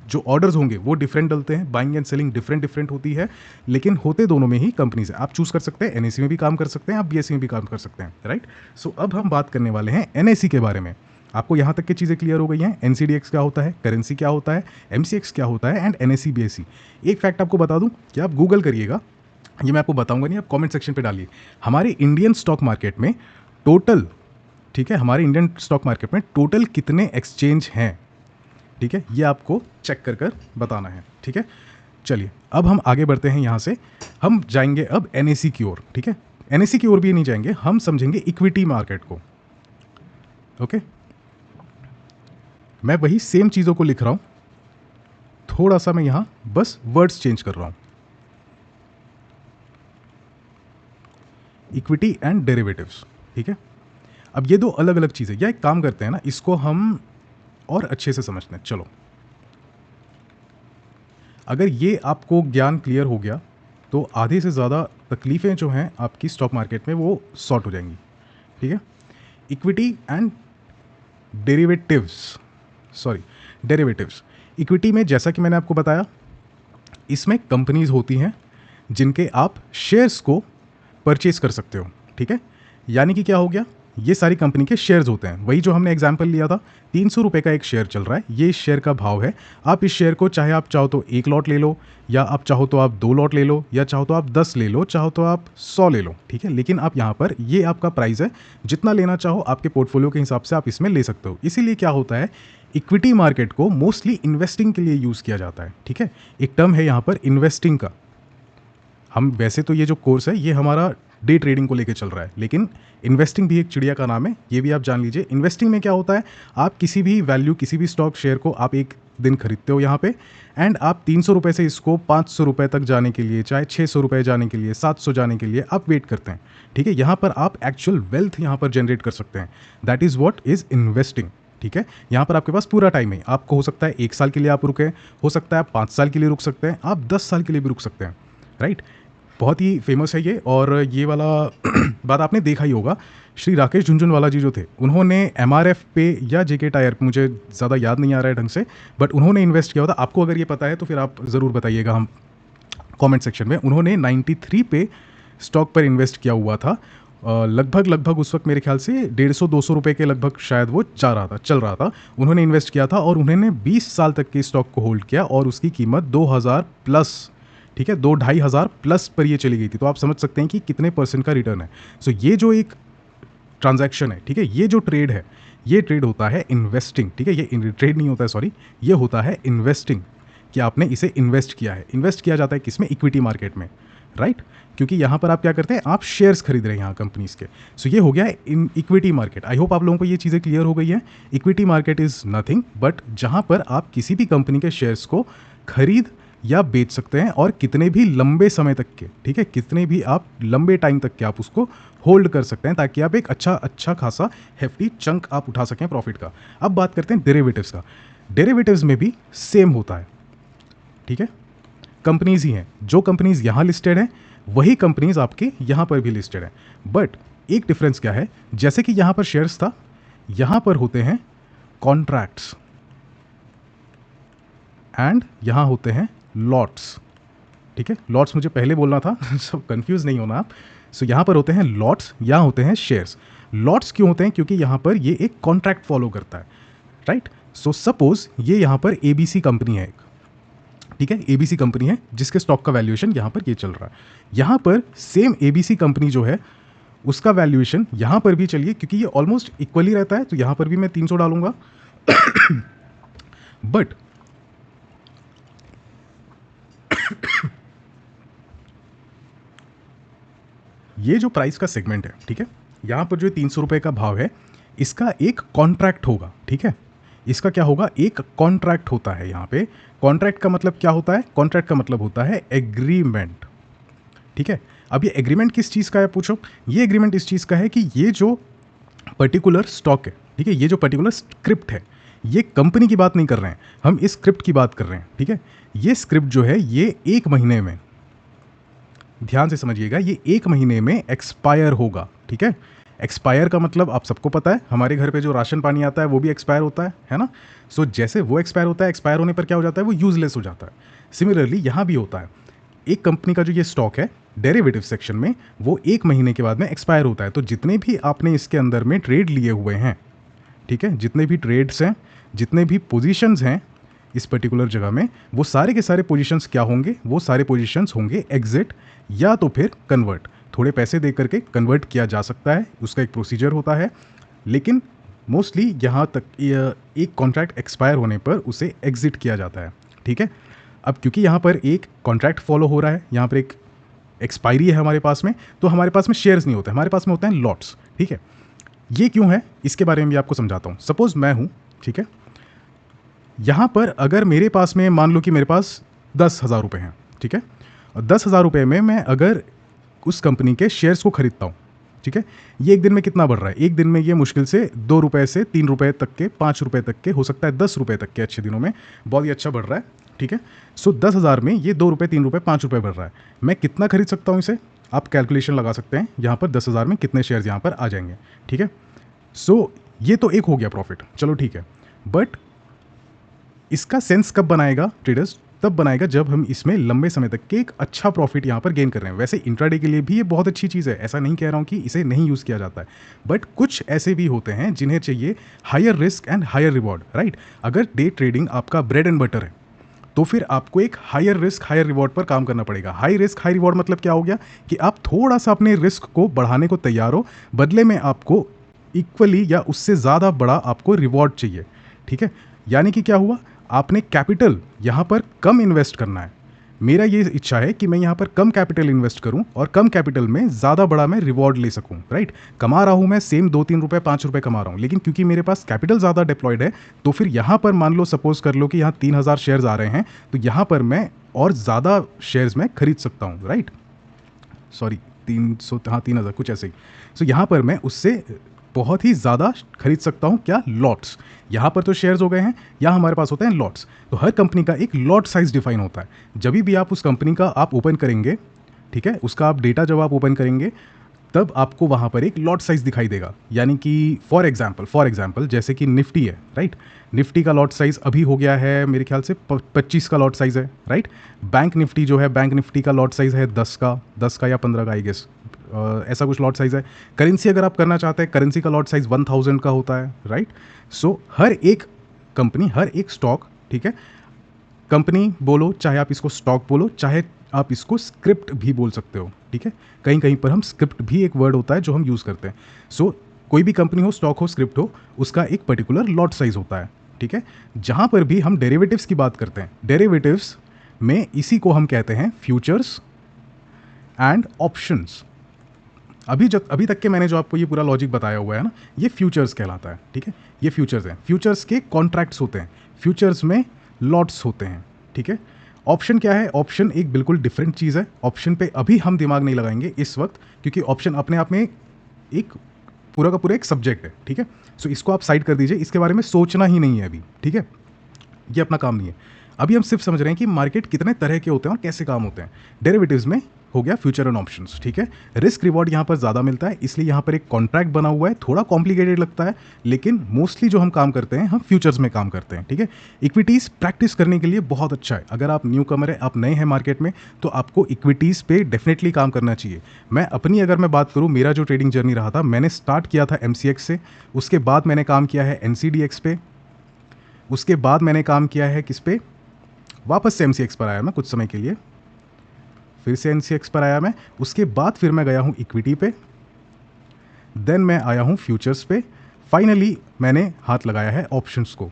[SPEAKER 1] जो ऑर्डर्स होंगे वो डिफरेंट डलते हैं, buying and selling different different होती है, लेकिन होते दोनों में ही कंपनीज है। आप चूज कर सकते हैं, एनएससी में भी काम कर सकते हैं, आप बीएससी में भी काम कर सकते हैं, राइट। सो अब हम बात करने वाले हैं एनएससी के बारे में। आपको यहाँ तक की चीज़ें क्लियर हो गई हैं, एनसीडीएक्स क्या होता है, करेंसी क्या होता है, एमसीएक्स क्या होता है, एंड एनएससी बीएससी। एक फैक्ट आपको बता दूं कि आप गूगल करिएगा, ये मैं आपको बताऊंगा नहीं, आप कमेंट सेक्शन पे डालिए। हमारे इंडियन स्टॉक मार्केट में टोटल, ठीक है, हमारे इंडियन स्टॉक मार्केट में टोटल कितने एक्सचेंज हैं, ठीक है, ये आपको चेक कर कर बताना है, ठीक है। चलिए अब हम आगे बढ़ते हैं, यहाँ से हम जाएंगे अब एनएससी की ओर, ठीक है। एनएससी की ओर भी नहीं जाएंगे, हम समझेंगे इक्विटी मार्केट को, ओके। मैं वही सेम चीज़ों को लिख रहा हूँ, थोड़ा सा मैं यहाँ बस वर्ड्स चेंज कर रहा हूँ। इक्विटी एंड डेरिवेटिव्स, ठीक है। अब ये दो अलग अलग चीज़ें, या एक काम करते हैं ना, इसको हम और अच्छे से समझते हैं। चलो, अगर ये आपको ज्ञान क्लियर हो गया तो आधे से ज़्यादा तकलीफ़ें जो हैं आपकी स्टॉक मार्केट में वो सॉर्ट हो जाएंगी, ठीक है। Equity and derivatives, sorry derivatives. Equity में जैसा कि मैंने आपको बताया, इसमें कंपनीज होती हैं जिनके आप शेयर्स को परचेज कर सकते हो, ठीक है। यानी कि क्या हो गया, ये सारी कंपनी के शेयर्स होते हैं। वही जो हमने एग्जांपल लिया था, 300 रुपये का एक शेयर चल रहा है, ये शेयर का भाव है। आप इस शेयर को चाहे आप चाहो तो 1 लॉट ले लो, या आप चाहो तो आप 2 लॉट ले लो, या चाहो तो आप 10 ले लो, चाहो तो आप 100 ले लो, ठीक है। लेकिन आप यहाँ पर, ये आपका प्राइस है, जितना लेना चाहो आपके पोर्टफोलियो के हिसाब से आप इसमें ले सकते हो। इसीलिए क्या होता है, इक्विटी मार्केट को मोस्टली इन्वेस्टिंग के लिए यूज़ किया जाता है, ठीक है। एक टर्म है यहाँ पर इन्वेस्टिंग का। हम वैसे तो ये जो कोर्स है ये हमारा डे ट्रेडिंग को लेके चल रहा है, लेकिन इन्वेस्टिंग भी एक चिड़िया का नाम है, ये भी आप जान लीजिए। इन्वेस्टिंग में क्या होता है, आप किसी भी वैल्यू, किसी भी स्टॉक शेयर को आप एक दिन खरीदते हो यहाँ पे, एंड आप 300 रुपये से इसको 500 रुपये तक जाने के लिए, चाहे 600 रुपये जाने के लिए, 700 जाने के लिए आप वेट करते हैं, ठीक है। यहाँ पर आप एक्चुअल वेल्थ यहाँ पर जनरेट कर सकते हैं, that is what is investing, ठीक है। यहाँ पर आपके पास पूरा टाइम है, आपको हो सकता है 1 साल के लिए आप रुके, हो सकता है आप 5 साल के लिए रुक सकते हैं, आप 10 साल के लिए भी रुक सकते हैं, राइट। बहुत ही फेमस है ये, और ये वाला बात आपने देखा ही होगा, श्री राकेश झुनझुनवाला जी जो थे, उन्होंने एमआरएफ पे या जेके टायर पे, मुझे ज़्यादा याद नहीं आ रहा है ढंग से, बट उन्होंने इन्वेस्ट किया होता। आपको अगर ये पता है तो फिर आप ज़रूर बताइएगा हम कमेंट सेक्शन में। उन्होंने 93 पे स्टॉक पर इन्वेस्ट किया हुआ था, लगभग उस वक्त मेरे ख्याल से 150-200 रुपये के लगभग शायद वो चल रहा था। उन्होंने इन्वेस्ट किया था और उन्होंने 20 साल तक के स्टॉक को होल्ड किया, और उसकी कीमत 2000 प्लस, ठीक है, 2-2.5 प्लस पर ये चली गई थी। तो आप समझ सकते हैं कि कितने % का रिटर्न है। सो ये जो एक ट्रांजैक्शन है, ठीक है, ये जो ट्रेड है, ये ट्रेड होता है इन्वेस्टिंग, ठीक है। ये ट्रेड नहीं होता है, सॉरी, ये होता है इन्वेस्टिंग, कि आपने इसे इन्वेस्ट किया है। इन्वेस्ट किया जाता है किसमें, इक्विटी मार्केट में, राइट। क्योंकि यहाँ पर आप क्या करते हैं, आप शेयर्स खरीद रहे हैं यहाँ कंपनीज के। सो ये हो गया in equity market. I hope आप लोगों को ये चीज़ें क्लियर हो गई है। Equity market is nothing but जहाँ पर आप किसी भी कंपनी के शेयर्स को खरीद या बेच सकते हैं, और कितने भी लंबे समय तक के, ठीक है, कितने भी आप लंबे टाइम तक के आप उसको होल्ड कर सकते हैं, ताकि आप एक अच्छा खासा हेफ्टी चंक आप उठा सकें प्रॉफिट का। अब बात करते हैं डेरिवेटिव्स का। डेरिवेटिव्स में भी सेम होता है, ठीक है। कंपनीज ही हैं, जो कंपनीज यहाँ लिस्टेड हैं वही कंपनीज आपके यहाँ पर भी लिस्टेड हैं, बट एक डिफरेंस क्या है, जैसे कि यहाँ पर शेयर्स था, यहाँ पर होते हैं कॉन्ट्रैक्ट्स, एंड यहाँ होते हैं लॉट्स, ठीक है। लॉट्स मुझे पहले बोलना था सब कंफ्यूज नहीं होना आप। सो यहाँ पर होते हैं लॉट्स, यहाँ होते हैं शेयर्स। लॉट्स क्यों होते हैं, क्योंकि यहाँ पर ये एक कॉन्ट्रैक्ट फॉलो करता है, राइट। सो सपोज ये यहाँ पर एबीसी कंपनी है एक, ठीक है, एबीसी कंपनी है जिसके स्टॉक का वैल्यूएशन यहाँ पर ये चल रहा है। यहाँ पर सेम एबीसी कंपनी जो है उसका वैल्यूएशन यहाँ पर भी चलिए, क्योंकि ये ऑलमोस्ट इक्वली रहता है, तो यहाँ पर भी मैं 300 डालूंगा बट ये जो प्राइस का सेगमेंट है, ठीक है, यहाँ पर जो 300 रुपये का भाव है, इसका एक कॉन्ट्रैक्ट होगा, ठीक है। इसका क्या होगा, एक कॉन्ट्रैक्ट होता है यहाँ पे। कॉन्ट्रैक्ट का मतलब क्या होता है, कॉन्ट्रैक्ट का मतलब होता है एग्रीमेंट, ठीक है। अब ये एग्रीमेंट किस चीज़ का है पूछो, ये एग्रीमेंट इस चीज़ का है कि ये जो पर्टिकुलर स्टॉक है, ठीक है, ये जो पर्टिकुलर स्क्रिप्ट है, ये कंपनी की बात नहीं कर रहे हैं हम, इस स्क्रिप्ट की बात कर रहे हैं, ठीक है। ये स्क्रिप्ट जो है ये 1 महीने में, ध्यान से समझिएगा, ये 1 महीने में एक्सपायर होगा, ठीक है। एक्सपायर का मतलब आप सबको पता है, हमारे घर पे जो राशन पानी आता है वो भी एक्सपायर होता है ना। सो जैसे वो एक्सपायर होता है, एक्सपायर होने पर क्या हो जाता है, वो यूजलेस हो जाता है। सिमिलरली यहाँ भी होता है, एक कंपनी का जो ये स्टॉक है डेरिवेटिव सेक्शन में, वो 1 महीने के बाद में एक्सपायर होता है। तो जितने भी आपने इसके अंदर में ट्रेड लिए हुए हैं, ठीक है, जितने भी ट्रेड्स हैं, जितने भी पोजीशंस हैं इस पर्टिकुलर जगह में, वो सारे के सारे पोजीशंस क्या होंगे, वो सारे पोजीशंस होंगे एग्जिट या तो फिर कन्वर्ट। थोड़े पैसे दे करके कन्वर्ट किया जा सकता है, उसका एक प्रोसीजर होता है, लेकिन मोस्टली यहाँ तक एक कॉन्ट्रैक्ट एक्सपायर होने पर उसे एग्जिट किया जाता है, ठीक है। अब क्योंकि यहाँ पर एक कॉन्ट्रैक्ट फॉलो हो रहा है, यहाँ पर एक एक्सपायरी है हमारे पास में, तो हमारे पास में शेयर्स नहीं होते, हमारे पास में होते हैं लॉट्स, ठीक है। ये क्यों है इसके बारे में भी आपको समझाता हूँ। सपोज मैं हूँ, ठीक है, यहाँ पर अगर मेरे पास में मान लो कि मेरे पास 10,000 रुपये हैं, ठीक है, और 10,000 रुपये में मैं अगर उस कंपनी के शेयर्स को खरीदता हूँ, ठीक है, ये एक दिन में कितना बढ़ रहा है, एक दिन में ये मुश्किल से 2 रुपये से 3 रुपये तक के, 5 रुपये तक के, हो सकता है 10 रुपये तक के अच्छे दिनों में, बहुत ही अच्छा बढ़ रहा है, ठीक है। सो 10,000 में ये 2 रुपये, 3 रुपये, 5 रुपये बढ़ रहा है, मैं कितना खरीद सकता हूँ इसे, आप कैलकुलेशन लगा सकते हैं, यहाँ पर 10,000 में कितने शेयर्स यहाँ पर आ जाएंगे, ठीक है। सो ये तो एक हो गया प्रॉफिट, चलो ठीक है, बट इसका सेंस कब बनाएगा ट्रेडर्स, तब बनाएगा जब हम इसमें लंबे समय तक के एक अच्छा प्रॉफिट यहाँ पर गेन कर रहे हैं। वैसे इंट्राडे के लिए भी ये बहुत अच्छी चीज़ है, ऐसा नहीं कह रहा हूँ कि इसे नहीं यूज़ किया जाता है, बट कुछ ऐसे भी होते हैं जिन्हें चाहिए higher risk and higher reward, right. अगर डे ट्रेडिंग आपका ब्रेड एंड बटर है, तो फिर आपको एक हायर रिस्क हायर रिवॉर्ड पर काम करना पड़ेगा। हाई रिस्क हाई रिवॉर्ड मतलब क्या हो गया कि आप थोड़ा सा अपने रिस्क को बढ़ाने को तैयार हो, बदले में आपको इक्वली या उससे ज़्यादा बड़ा आपको रिवॉर्ड चाहिए, ठीक है। यानी कि क्या हुआ, आपने कैपिटल यहाँ पर कम इन्वेस्ट करना है। मेरा ये इच्छा है कि मैं यहाँ पर कम कैपिटल इन्वेस्ट करूँ और कम कैपिटल में ज़्यादा बड़ा मैं रिवॉर्ड ले सकूँ, राइट। कमा रहा हूँ मैं सेम 2-3 रुपये 5 रुपये कमा रहा हूँ, लेकिन क्योंकि मेरे पास कैपिटल ज़्यादा डिप्लॉयड है, तो फिर यहाँ पर मान लो सपोज कर लो कि यहाँ 3,000 शेयर्स आ रहे हैं, तो यहाँ पर मैं और ज़्यादा शेयर्स में खरीद सकता हूँ, राइट। सॉरी 300, हाँ 3,000 कुछ ऐसे ही। सो यहाँ पर मैं उससे बहुत ही ज़्यादा खरीद सकता हूँ, क्या, लॉट्स। यहाँ पर तो शेयर्स हो गए हैं, यहाँ हमारे पास होते हैं लॉट्स। तो हर कंपनी का एक लॉट साइज डिफाइन होता है। जब भी आप उस कंपनी का आप ओपन करेंगे, ठीक है, उसका आप डेटा जब आप ओपन करेंगे, तब आपको वहाँ पर एक लॉट साइज दिखाई देगा। यानी कि फॉर एग्जाम्पल जैसे कि निफ्टी है, राइट। निफ्टी का लॉट साइज अभी हो गया है मेरे ख्याल से 25 का लॉट साइज है, राइट। बैंक निफ्टी जो है, बैंक निफ्टी का लॉट साइज है 10 का या 15 का, आई गेस ऐसा कुछ लॉट साइज है। करेंसी अगर आप करना चाहते हैं, करेंसी का लॉट साइज 1000 का होता है, राइट। सो हर एक कंपनी, हर एक स्टॉक, ठीक है, कंपनी बोलो चाहे आप इसको स्टॉक बोलो, चाहे आप इसको स्क्रिप्ट भी बोल सकते हो, ठीक है। कहीं कहीं पर हम स्क्रिप्ट भी एक वर्ड होता है जो हम यूज़ करते हैं। सो कोई भी कंपनी हो, स्टॉक हो, स्क्रिप्ट हो, उसका एक पर्टिकुलर लॉट साइज होता है, ठीक है। जहाँ पर भी हम डेरिवेटिव्स की बात करते हैं, डेरिवेटिव्स में इसी को हम कहते हैं फ्यूचर्स एंड ऑप्शंस। अभी तक के मैंने जो आपको ये पूरा लॉजिक बताया हुआ है ना, ये फ्यूचर्स कहलाता है, ठीक है। ये फ्यूचर्स हैं, फ्यूचर्स के कॉन्ट्रैक्ट्स होते हैं, फ्यूचर्स में लॉट्स होते हैं, ठीक है। ऑप्शन क्या है, ऑप्शन एक बिल्कुल डिफरेंट चीज़ है। ऑप्शन पे अभी हम दिमाग नहीं लगाएंगे इस वक्त, क्योंकि ऑप्शन अपने आप में एक पूरा का पूरा एक सब्जेक्ट है, ठीक है। सो इसको आप साइड कर दीजिए, इसके बारे में सोचना ही नहीं है अभी, ठीक है, ये अपना काम नहीं है। अभी हम सिर्फ समझ रहे हैं कि मार्केट कितने तरह के होते हैं और कैसे काम होते हैं। डेरिवेटिव्स में हो गया फ्यूचर एंड ऑप्शंस, ठीक है। रिस्क रिवॉर्ड यहाँ पर ज़्यादा मिलता है, इसलिए यहाँ पर एक कॉन्ट्रैक्ट बना हुआ है, थोड़ा कॉम्प्लिकेटेड लगता है, लेकिन मोस्टली जो हम काम करते हैं हम फ्यूचर्स में काम करते हैं, ठीक है। इक्विटीज़ प्रैक्टिस करने के लिए बहुत अच्छा है। अगर आप न्यू कमर है, आप नए हैं मार्केट में, तो आपको इक्विटीज़ पे डेफिनेटली काम करना चाहिए। मैं अपनी अगर मैं बात करूँ, मेरा जो ट्रेडिंग जर्नी रहा था, मैंने स्टार्ट किया था MCX से, उसके बाद मैंने काम किया है NCDX पे, उसके बाद मैंने काम किया है किस पे, वापस से MCX पर आया मैं कुछ समय के लिए, फिर से NCX पर आया मैं, उसके बाद फिर मैं गया हूँ इक्विटी पे, देन मैं आया हूँ फ्यूचर्स पे, फाइनली मैंने हाथ लगाया है ऑप्शंस को।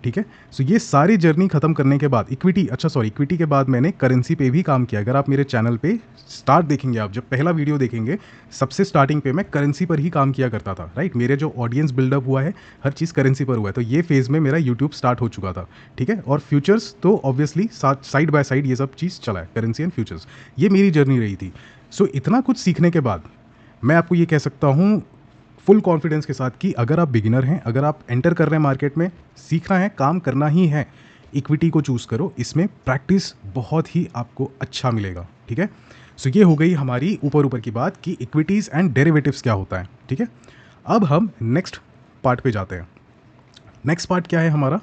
[SPEAKER 1] ठीक है। सो ये सारी जर्नी खत्म करने के बाद इक्विटी के बाद मैंने करेंसी पे भी काम किया। अगर आप मेरे चैनल पे स्टार्ट देखेंगे, आप जब पहला वीडियो देखेंगे, सबसे स्टार्टिंग पे मैं करेंसी पर ही काम किया करता था, राइट। मेरे जो ऑडियंस बिल्डअप हुआ है हर चीज़ करेंसी पर हुआ है। तो ये फेज़ में मेरा यूट्यूब स्टार्ट हो चुका था, ठीक है। और फ्यूचर्स तो ऑब्वियसली साइड बाय साइड ये सब चीज़ चला है, करेंसी एंड फ्यूचर्स। ये मेरी जर्नी रही थी। सो इतना कुछ सीखने के बाद मैं आपको ये कह सकता हूँ फुल कॉन्फिडेंस के साथ कि अगर आप बिगिनर हैं, अगर आप एंटर कर रहे हैं मार्केट में, सीखना है, काम करना ही है, इक्विटी को चूज़ करो। इसमें प्रैक्टिस बहुत ही आपको अच्छा मिलेगा, ठीक है। सो ये हो गई हमारी ऊपर ऊपर की बात कि इक्विटीज़ एंड डेरिवेटिव्स क्या होता है, ठीक है। अब हम नेक्स्ट पार्ट पे जाते हैं। नेक्स्ट पार्ट क्या है हमारा?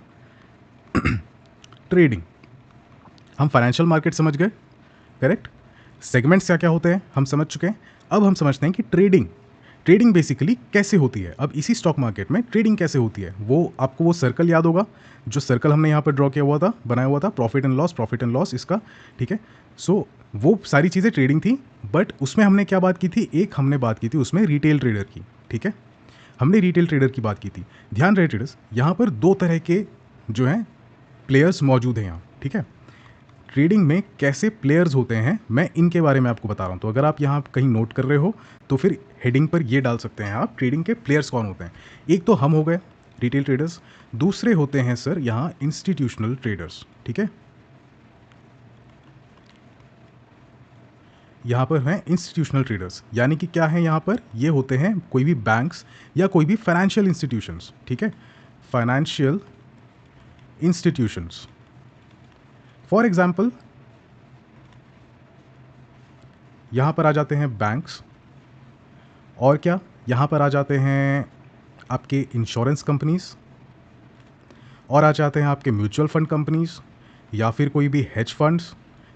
[SPEAKER 1] ट्रेडिंग। हम फाइनेंशियल मार्केट समझ गए, करेक्ट। सेगमेंट्स क्या क्या होते हैं हम समझ चुके हैं। अब हम समझते हैं कि ट्रेडिंग बेसिकली कैसे होती है। अब इसी स्टॉक मार्केट में ट्रेडिंग कैसे होती है, वो आपको वो सर्कल याद होगा, जो सर्कल हमने यहाँ पर ड्रॉ किया हुआ था, बनाया हुआ था, प्रॉफिट एंड लॉस इसका, ठीक है। सो वो सारी चीज़ें ट्रेडिंग थी। बट उसमें हमने क्या बात की थी? एक हमने बात की थी उसमें रिटेल ट्रेडर की, ठीक है। हमने रिटेल ट्रेडर की बात की थी। ध्यान रहे ट्रेडर्स, यहाँ पर दो तरह के जो हैं प्लेयर्स मौजूद हैं यहाँ, ठीक है। ट्रेडिंग में कैसे प्लेयर्स होते हैं मैं इनके बारे में आपको बता रहा हूँ। तो अगर आप यहाँ कहीं नोट कर रहे हो तो फिर हेडिंग पर ये डाल सकते हैं आप, ट्रेडिंग के प्लेयर्स कौन होते हैं। एक तो हम हो गए रिटेल ट्रेडर्स, दूसरे होते हैं सर यहाँ इंस्टीट्यूशनल ट्रेडर्स, ठीक है। यहाँ पर हैं इंस्टीट्यूशनल ट्रेडर्स, यानी कि क्या है यहाँ पर? ये होते हैं कोई भी बैंक्स या कोई भी फाइनेंशियल इंस्टीट्यूशंस, ठीक है। फाइनेंशियल इंस्टीट्यूशंस, फॉर एग्जाम्पल यहाँ पर आ जाते हैं बैंक्स, और क्या यहाँ पर आ जाते हैं आपके इंश्योरेंस कंपनीज, और आ जाते हैं आपके म्यूचुअल फंड कंपनीज, या फिर कोई भी हेज फंड्स,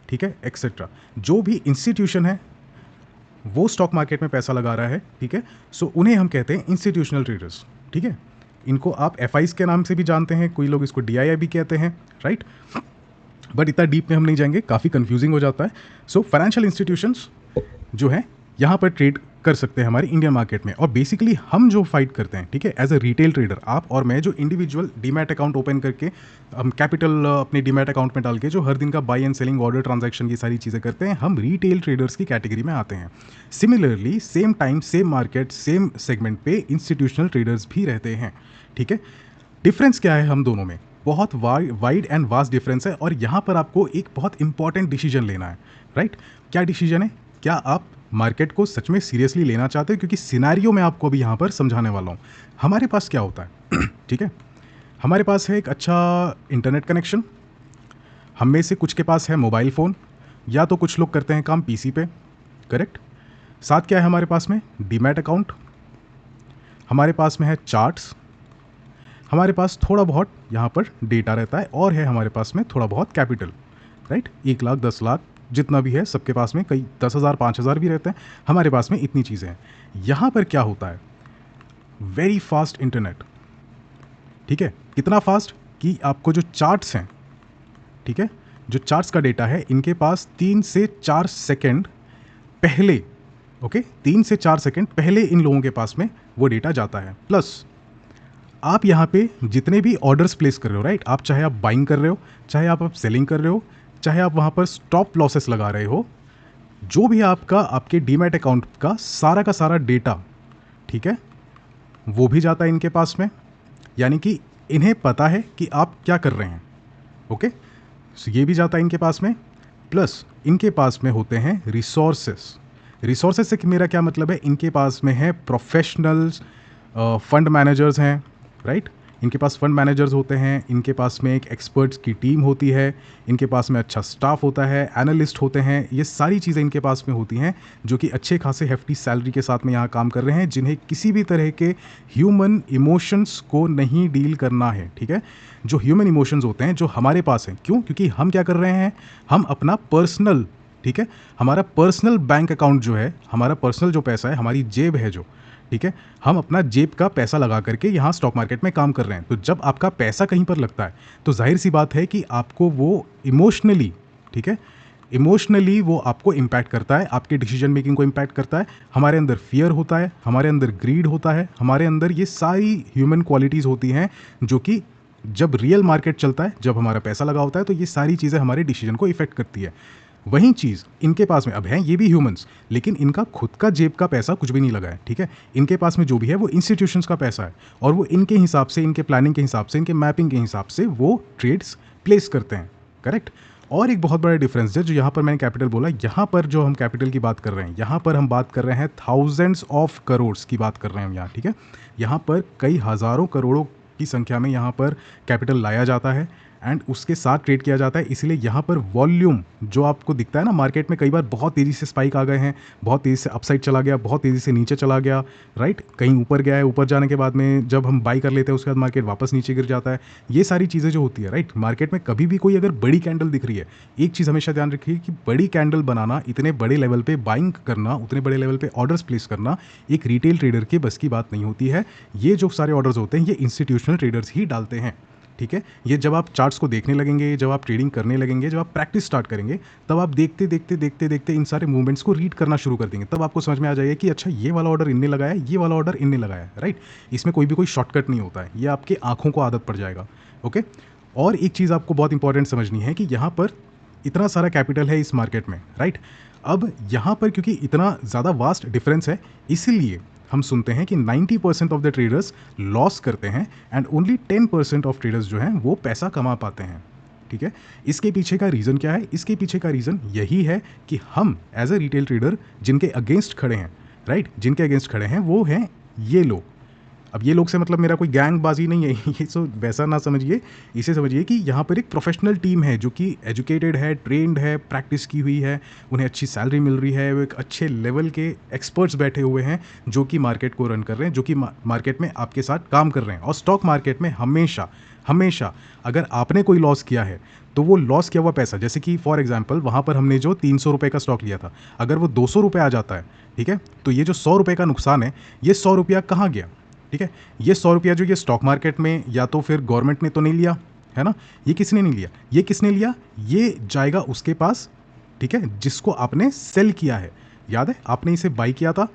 [SPEAKER 1] ठीक है, एक्सेट्रा। जो भी इंस्टीट्यूशन है वो स्टॉक मार्केट में पैसा लगा रहा है, ठीक है। सो उन्हें हम कहते हैं इंस्टीट्यूशनल ट्रेडर्स, ठीक है। इनको आप एफआईज के नाम से भी जानते हैं, कोई लोग इसको डीआईआई भी कहते हैं, राइट। बट इतना डीप में हम नहीं जाएंगे, काफ़ी कंफ्यूजिंग हो जाता है। सो फाइनेंशियल इंस्टीट्यूशंस जो है यहाँ पर ट्रेड कर सकते हैं हमारे इंडियन मार्केट में। और बेसिकली हम जो फाइट करते हैं, ठीक है, एज अ रिटेल ट्रेडर, आप और मैं, जो इंडिविजुअल डीमैट अकाउंट ओपन करके हम कैपिटल अपने डीमैट अकाउंट में डाल के जो हर दिन का by and selling, order, transaction, ये सारी चीज़ें करते हैं, हम रिटेल ट्रेडर्स की कैटेगरी में आते हैं। Similarly same time, same market, same segment पे इंस्टीट्यूशनल ट्रेडर्स भी रहते हैं, ठीक है। डिफरेंस क्या है हम दोनों में? बहुत वाइड एंड वास्ट डिफरेंस है। और यहाँ पर आपको एक बहुत इंपॉर्टेंट डिसीजन लेना है, राइट। क्या डिसीजन है? क्या आप मार्केट को सच में सीरियसली लेना चाहते हो? क्योंकि सिनारियो मैं आपको अभी यहाँ पर समझाने वाला हूँ। हमारे पास क्या होता है ठीक है, हमारे पास है एक अच्छा इंटरनेट कनेक्शन, हम में से कुछ के पास है मोबाइल फ़ोन, या तो कुछ लोग करते हैं काम पीसी पे, करेक्ट। साथ क्या है हमारे पास में? डीमैट अकाउंट, हमारे पास में है चार्ट्स, हमारे पास थोड़ा बहुत यहाँ पर डेटा रहता है, और है हमारे पास में थोड़ा बहुत कैपिटल, राइट। 1 लाख 10 लाख जितना भी है, सबके पास में कई 10,000 5,000 भी रहते हैं, हमारे पास में इतनी चीज़ें हैं। यहाँ पर क्या होता है? वेरी फास्ट इंटरनेट, ठीक है। कितना फास्ट कि आपको जो चार्ट्स हैं, ठीक है, जो चार्ट्स का डेटा है, इनके पास 3 से 4 सेकेंड पहले, ओके, 3 से 4 सेकेंड पहले इन लोगों के पास में वो डेटा जाता है। प्लस आप यहाँ पे जितने भी ऑर्डर्स प्लेस कर रहे हो, राइट, आप चाहे आप बाइंग कर रहे हो, चाहे आप सेलिंग कर रहे हो, चाहे आप वहाँ पर स्टॉप लॉसेस लगा रहे हो, जो भी आपका आपके डीमैट अकाउंट का सारा डेटा, ठीक है, वो भी जाता है इनके पास में। यानी कि इन्हें पता है कि आप क्या कर रहे हैं, ओके। सो ये भी जाता है इनके पास में। प्लस इनके पास में होते हैं रिसोर्सेस से मेरा क्या मतलब है? इनके पास में है प्रोफेशनल्स, फंड मैनेजर्स हैं, राइट। इनके पास फंड मैनेजर्स होते हैं, इनके पास में एक एक्सपर्ट्स की टीम होती है, इनके पास में अच्छा स्टाफ होता है, एनालिस्ट होते हैं, ये सारी चीज़ें इनके पास में होती हैं, जो कि अच्छे खासे हेफ्टी सैलरी के साथ में यहाँ काम कर रहे हैं, जिन्हें किसी भी तरह के ह्यूमन इमोशंस को नहीं डील करना है, ठीक है। जो ह्यूमन इमोशंस होते हैं जो हमारे पास हैं, क्यों? क्योंकि हम क्या कर रहे हैं, हम अपना पर्सनल, ठीक है, हमारा पर्सनल बैंक अकाउंट जो है, हमारा पर्सनल जो पैसा है, हमारी जेब है जो, ठीक है, हम अपना जेब का पैसा लगा करके यहाँ स्टॉक मार्केट में काम कर रहे हैं। तो जब आपका पैसा कहीं पर लगता है तो जाहिर सी बात है कि आपको वो इमोशनली, ठीक है, इमोशनली वो आपको इम्पैक्ट करता है, आपके डिसीजन मेकिंग को इम्पैक्ट करता है। हमारे अंदर फियर होता है, हमारे अंदर ग्रीड होता है, हमारे अंदर ये सारी ह्यूमन क्वालिटीज़ होती हैं जो कि जब रियल मार्केट चलता है, जब हमारा पैसा लगा होता है, तो ये सारी चीज़ें हमारे डिसीजन को इफेक्ट करती है। वही चीज़ इनके पास में अब है, ये भी ह्यूमंस, लेकिन इनका खुद का जेब का पैसा कुछ भी नहीं लगा है, ठीक है। इनके पास में जो भी है वो इंस्टीट्यूशंस का पैसा है, और वो इनके हिसाब से, इनके प्लानिंग के हिसाब से, इनके मैपिंग के हिसाब से वो ट्रेड्स प्लेस करते हैं, करेक्ट। और एक बहुत बड़ा डिफरेंस है जो यहाँ पर मैंने कैपिटल बोला, यहाँ पर जो हम कैपिटल की बात कर रहे हैं, यहाँ पर हम बात कर रहे हैं थाउजेंड्स ऑफ करोड्स की बात कर रहे हैं हम यहाँ, ठीक है। यहाँ पर कई हज़ारों करोड़ों की संख्या में यहाँ पर कैपिटल लाया जाता है एंड उसके साथ ट्रेड किया जाता है। इसलिए यहाँ पर वॉल्यूम जो आपको दिखता है ना मार्केट में, कई बार बहुत तेज़ी से स्पाइक आ गए हैं, बहुत तेज़ी से अपसाइड चला गया, बहुत तेज़ी से नीचे चला गया, राइट, कहीं ऊपर गया है, ऊपर जाने के बाद में जब हम बाई कर लेते हैं उसके बाद मार्केट वापस नीचे गिर जाता है। ये सारी चीज़ें जो होती है, राइट, मार्केट में कभी भी कोई अगर बड़ी कैंडल दिख रही है, एक चीज़ हमेशा ध्यान रखिए कि बड़ी कैंडल बनाना, इतने बड़े लेवल पे बाइंग करना, उतने बड़े लेवल पे ऑर्डर्स प्लेस करना एक रिटेल ट्रेडर के बस की बात नहीं होती है। ये जो सारे ऑर्डर्स होते हैं ये इंस्टीट्यूशनल ट्रेडर्स ही डालते हैं, ठीक है। ये जब आप चार्ट्स को देखने लगेंगे, जब आप ट्रेडिंग करने लगेंगे, जब आप प्रैक्टिस स्टार्ट करेंगे, तब आप देखते देखते देखते देखते इन सारे मूवमेंट्स को रीड करना शुरू कर देंगे। तब आपको समझ में आ जाएगा कि अच्छा ये वाला ऑर्डर इनने लगाया, ये वाला ऑर्डर इनने लगाया, राइट। इसमें कोई भी कोई शॉर्टकट नहीं होता है, ये आपके आंखों को आदत पड़ जाएगा, ओके। और एक चीज़ आपको बहुत इंपॉर्टेंट समझनी है कि यहाँ पर इतना सारा कैपिटल है इस मार्केट में, राइट। अब यहाँ पर क्योंकि इतना ज़्यादा वास्ट डिफरेंस है, इसीलिए हम सुनते हैं कि 90% ऑफ द ट्रेडर्स लॉस करते हैं एंड ओनली 10% ऑफ ट्रेडर्स जो हैं वो पैसा कमा पाते हैं, ठीक है। इसके पीछे का रीज़न क्या है? इसके पीछे का रीज़न यही है कि हम एज अ रिटेल ट्रेडर जिनके अगेंस्ट खड़े हैं, राइट, जिनके अगेंस्ट खड़े हैं वो हैं ये लोग। अब ये लोग से मतलब मेरा कोई गैंगबाजी नहीं है, ये तो वैसा ना समझिए, इसे समझिए कि यहाँ पर एक प्रोफेशनल टीम है जो कि एजुकेटेड है, ट्रेंड है, प्रैक्टिस की हुई है, उन्हें अच्छी सैलरी मिल रही है, वो एक अच्छे लेवल के एक्सपर्ट्स बैठे हुए हैं जो कि मार्केट को रन कर रहे हैं, जो कि मार्केट में आपके साथ काम कर रहे हैं। और स्टॉक मार्केट में हमेशा हमेशा अगर आपने कोई लॉस किया है तो वो लॉस किया हुआ पैसा, जैसे कि फॉर एग्जांपल वहाँ पर हमने जो 300 रुपये का स्टॉक लिया था, अगर वो 200 रुपये आ जाता है, ठीक है, तो ये जो 100 रुपये का नुकसान है, ये 100 रुपया कहाँ गया, ठीक है। ये 100 रुपया जो ये स्टॉक मार्केट में या तो फिर गवर्नमेंट ने तो नहीं लिया है ना, ये किसने नहीं लिया, ये किसने लिया, ये जाएगा उसके पास, ठीक है, जिसको आपने सेल किया है। याद है आपने इसे बाई किया था,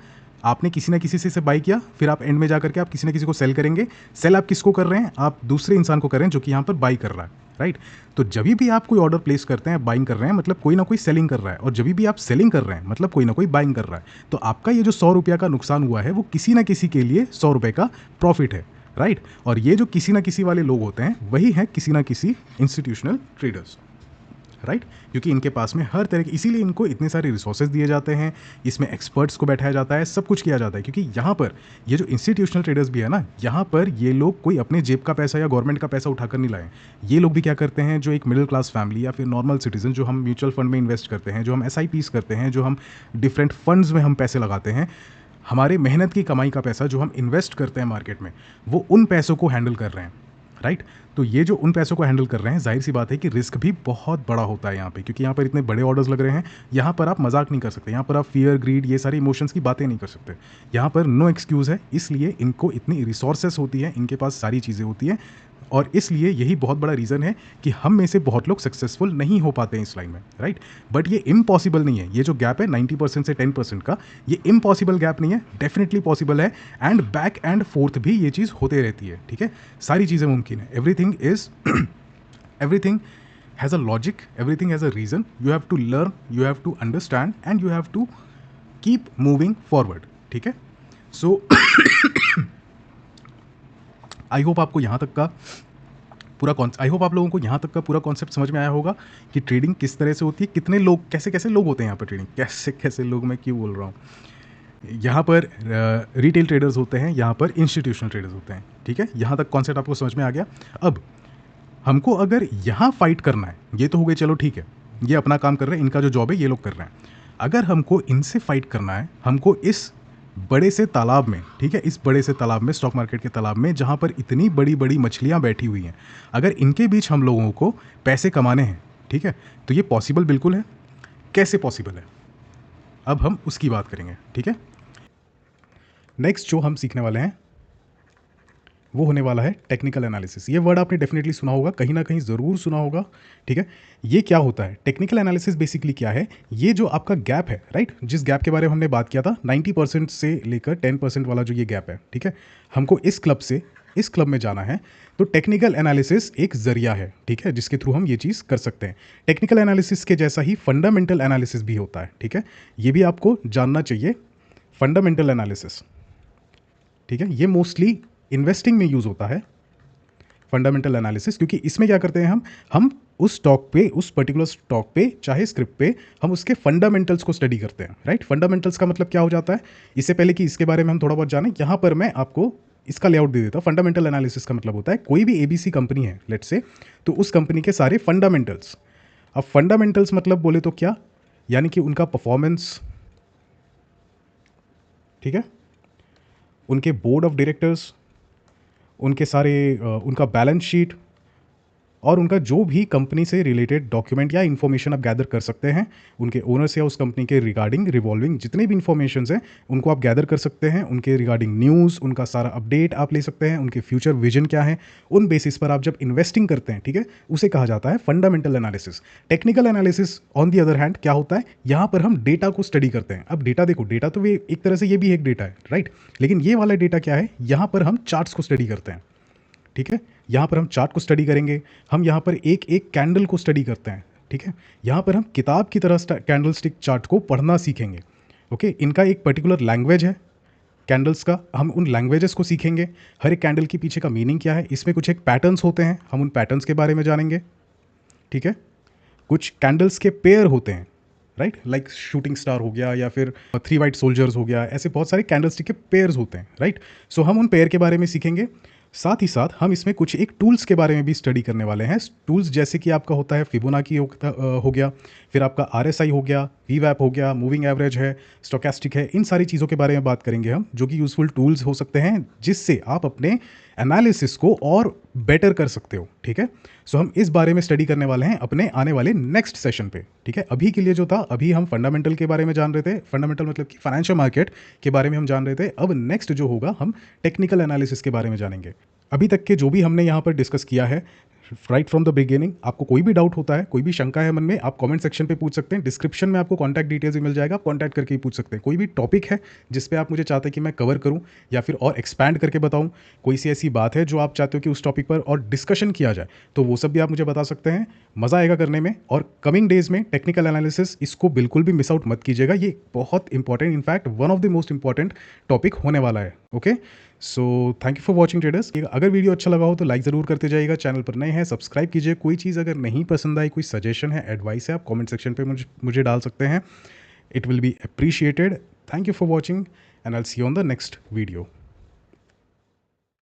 [SPEAKER 1] आपने किसी ना किसी से इसे बाई किया, फिर आप एंड में जा करके आप किसी ना किसी को सेल करेंगे। सेल आप किसको कर रहे हैं? आप दूसरे इंसान को कर रहे हैं जो कि यहाँ पर बाई कर रहा है, राइट। तो जब भी आप कोई ऑर्डर प्लेस करते हैं, बाइंग कर रहे हैं, मतलब कोई ना कोई सेलिंग कर रहा है, और जब भी आप सेलिंग कर रहे हैं मतलब कोई ना कोई बाइंग कर रहा है। तो आपका ये जो 100 रुपया का नुकसान हुआ है वो किसी ना किसी के लिए 100 रुपये का प्रॉफिट है, राइट। और ये जो किसी ना किसी वाले लोग होते हैं वही हैं किसी ना किसी इंस्टीट्यूशनल ट्रेडर्स, राइट, क्योंकि इनके पास में हर तरह के, इसीलिए इनको इतने सारे रिसोर्सेज दिए जाते हैं, इसमें एक्सपर्ट्स को बैठाया जाता है, सब कुछ किया जाता है। क्योंकि यहाँ पर ये जो इंस्टीट्यूशनल ट्रेडर्स भी है ना, यहाँ पर ये लोग कोई अपने जेब का पैसा या गवर्नमेंट का पैसा उठाकर नहीं लाए। ये लोग भी क्या करते हैं, जो एक मिडिल क्लास फैमिली या फिर नॉर्मल सिटीजन, जो हम म्यूचुअल फंड में इन्वेस्ट करते हैं, जो हम SIPs करते हैं, जो हम डिफरेंट फंड्स में हम पैसे लगाते हैं, हमारे मेहनत की कमाई का पैसा जो हम इन्वेस्ट करते हैं मार्केट में, वो उन पैसों को हैंडल कर रहे हैं, राइट। तो ये जो उन पैसों को हैंडल कर रहे हैं, जाहिर सी बात है कि रिस्क भी बहुत बड़ा होता है यहाँ पे, क्योंकि यहाँ पर इतने बड़े ऑर्डर्स लग रहे हैं। यहाँ पर आप मजाक नहीं कर सकते, यहाँ पर आप फियर, ग्रीड, ये सारी इमोशंस की बातें नहीं कर सकते। यहाँ पर नो एक्सक्यूज़ है, इसलिए इनको इतनी रिसोर्सेस होती है, इनके पास सारी चीज़ें होती हैं, और इसलिए यही बहुत बड़ा रीज़न है कि हम में से बहुत लोग सक्सेसफुल नहीं हो पाते हैं इस लाइन में, राइट। बट ये इम्पॉसिबल नहीं है, ये जो गैप है 90% से 10% का, ये इम्पॉसिबल गैप नहीं है, डेफिनेटली पॉसिबल है। एंड बैक एंड फोर्थ भी ये चीज़ होते रहती है, ठीक है, सारी चीज़ें मुमकिन है। Everything is everything has a logic, everything has a reason. You have to learn, you have to understand, and you have to keep moving forward, ठीक है। So आई होप आपको यहाँ तक का आई होप आप लोगों को यहाँ तक का पूरा कॉन्सेप्ट समझ में आया होगा कि ट्रेडिंग किस तरह से होती है, कितने लोग, कैसे कैसे लोग होते हैं यहाँ पर ट्रेडिंग, कैसे कैसे लोग, मैं क्यों बोल रहा हूँ। यहाँ पर रिटेल ट्रेडर्स होते हैं, यहाँ पर इंस्टीट्यूशनल ट्रेडर्स होते हैं, ठीक है। यहाँ तक कॉन्सेप्ट आपको समझ में आ गया। अब हमको अगर यहाँ फाइट करना है, ये तो हो गए, चलो ठीक है, ये अपना काम कर रहे हैं, इनका जो जॉब है ये लोग कर रहे हैं। अगर हमको इनसे फाइट करना है, हमको इस बड़े से तालाब में, ठीक है, इस बड़े से तालाब में, स्टॉक मार्केट के तालाब में, जहाँ पर इतनी बड़ी बड़ी मछलियाँ बैठी हुई हैं, अगर इनके बीच हम लोगों को पैसे कमाने हैं, ठीक है, तो ये पॉसिबल बिल्कुल है। कैसे पॉसिबल है, अब हम उसकी बात करेंगे, ठीक है। नेक्स्ट जो हम सीखने वाले हैं वो होने वाला है टेक्निकल एनालिसिस। ये वर्ड आपने डेफिनेटली सुना होगा, कहीं ना कहीं ज़रूर सुना होगा, ठीक है। ये क्या होता है टेक्निकल एनालिसिस? बेसिकली क्या है, ये जो आपका गैप है, राइट, जिस गैप के बारे में हमने बात किया था, 90% से लेकर 10% वाला जो ये गैप है, ठीक है, हमको इस क्लब से इस क्लब में जाना है तो टेक्निकल एनालिसिस एक ज़रिया है, ठीक है, जिसके थ्रू हम ये चीज़ कर सकते हैं। टेक्निकल एनालिसिस के जैसा ही फंडामेंटल एनालिसिस भी होता है, ठीक है, ये भी आपको जानना चाहिए। फंडामेंटल एनालिसिस, ठीक है, ये मोस्टली इन्वेस्टिंग में यूज़ होता है फंडामेंटल एनालिसिस, क्योंकि इसमें क्या करते हैं हम उस स्टॉक पे, उस पर्टिकुलर स्टॉक पे चाहे स्क्रिप्ट पे, हम उसके फंडामेंटल्स को स्टडी करते हैं, राइट। फंडामेंटल्स का मतलब क्या हो जाता है, इससे पहले कि इसके बारे में हम थोड़ा बहुत जानें, यहाँ पर मैं आपको इसका लेआउट दे देता हूँ। फंडामेंटल एनालिसिस का मतलब होता है कोई भी एबीसी कंपनी है लेट्स से, तो उस कंपनी के सारे फंडामेंटल्स। अब फंडामेंटल्स मतलब बोले तो क्या, यानी कि उनका परफॉर्मेंस, ठीक है, उनके बोर्ड ऑफ डायरेक्टर्स, उनके सारे उनका बैलेंस शीट, और उनका जो भी कंपनी से रिलेटेड डॉक्यूमेंट या इन्फॉर्मेशन आप गैदर कर सकते हैं, उनके ओनर्स या उस कंपनी के रिगार्डिंग रिवॉल्विंग जितने भी इन्फॉर्मेशन हैं उनको आप गैदर कर सकते हैं। उनके रिगार्डिंग न्यूज़, उनका सारा अपडेट आप ले सकते हैं, उनके फ्यूचर विजन क्या है, उन बेसिस पर आप जब इन्वेस्टिंग करते हैं, ठीक है, उसे कहा जाता है fundamental analysis. Technical analysis on the other hand क्या होता है, यहाँ पर हम डेटा को स्टडी करते हैं। अब डेटा देखो, डेटा तो वे एक तरह से ये भी एक डेटा है, राइट, लेकिन ये वाला डेटा क्या है, यहाँ पर हम चार्ट्स को स्टडी करते हैं, ठीक है, यहाँ पर हम चार्ट को स्टडी करेंगे, हम यहाँ पर एक एक कैंडल को स्टडी करते हैं, ठीक है, यहाँ पर हम किताब की तरह कैंडल स्टिक चार्ट को पढ़ना सीखेंगे। ओके, इनका एक पर्टिकुलर लैंग्वेज है कैंडल्स का, हम उन लैंग्वेजेस को सीखेंगे। हर एक कैंडल के पीछे का मीनिंग क्या है, इसमें कुछ एक पैटर्न्स होते हैं, हम उन पैटर्न्स के बारे में जानेंगे, ठीक है। कुछ कैंडल्स के पेयर होते हैं, राइट, लाइक शूटिंग स्टार हो गया या फिर 3 वाइट सोल्जर्स हो गया, ऐसे बहुत सारे कैंडल स्टिक के पेयर्स होते हैं, राइट। सो हम उन पेयर के बारे में सीखेंगे। साथ ही साथ हम इसमें कुछ एक टूल्स के बारे में भी स्टडी करने वाले हैं। टूल्स जैसे कि आपका होता है फिबोनाची हो गया, फिर आपका आरएसआई हो गया, वीवैप हो गया, मूविंग एवरेज है, स्टोकेस्टिक है, इन सारी चीज़ों के बारे में बात करेंगे हम, जो कि यूज़फुल टूल्स हो सकते हैं जिससे आप अपने एनालिसिस को और बेटर कर सकते हो, ठीक है। सो हम इस बारे में स्टडी करने वाले हैं अपने आने वाले नेक्स्ट सेशन पे, ठीक है। अभी के लिए जो था, अभी हम फंडामेंटल के बारे में जान रहे थे, फंडामेंटल मतलब कि फाइनेंशियल मार्केट के बारे में हम जान रहे थे। अब नेक्स्ट जो होगा हम टेक्निकल एनालिसिस के बारे में जानेंगे। अभी तक के जो भी हमने यहाँ पर डिस्कस किया है राइट फ्रॉम द बिगिनिंग, आपको कोई भी डाउट होता है, कोई भी शंका है मन में, आप कमेंट सेक्शन पे पूछ सकते हैं। डिस्क्रिप्शन में आपको कॉन्टैक्ट डिटेल्स भी मिल जाएगा, आप कॉन्टैक्ट करके ही पूछ सकते हैं। कोई भी टॉपिक है जिस पे आप मुझे चाहते हैं कि मैं कवर करूं या फिर और एक्सपैंड करके बताऊं, कोई सी ऐसी बात है जो आप चाहते हो कि उस टॉपिक पर और डिस्कशन किया जाए, तो वो सब भी आप मुझे बता सकते हैं। मज़ा आएगा करने में। और कमिंग डेज में टेक्निकल एनालिसिस, इसको बिल्कुल भी मिस आउट मत कीजिएगा, ये बहुत important, in fact one of the most important topic होने वाला है। Okay, so thank you for watching traders. अगर वीडियो अच्छा लगा हो तो लाइक ज़रूर करते जाइएगा, चैनल पर नए हैं सब्सक्राइब कीजिए। कोई चीज़ अगर नहीं पसंद आई, कोई सजेशन है, एडवाइस है, आप कमेंट सेक्शन पे मुझे डाल सकते हैं। It will be appreciated. Thank you for watching and I will see you on the next video.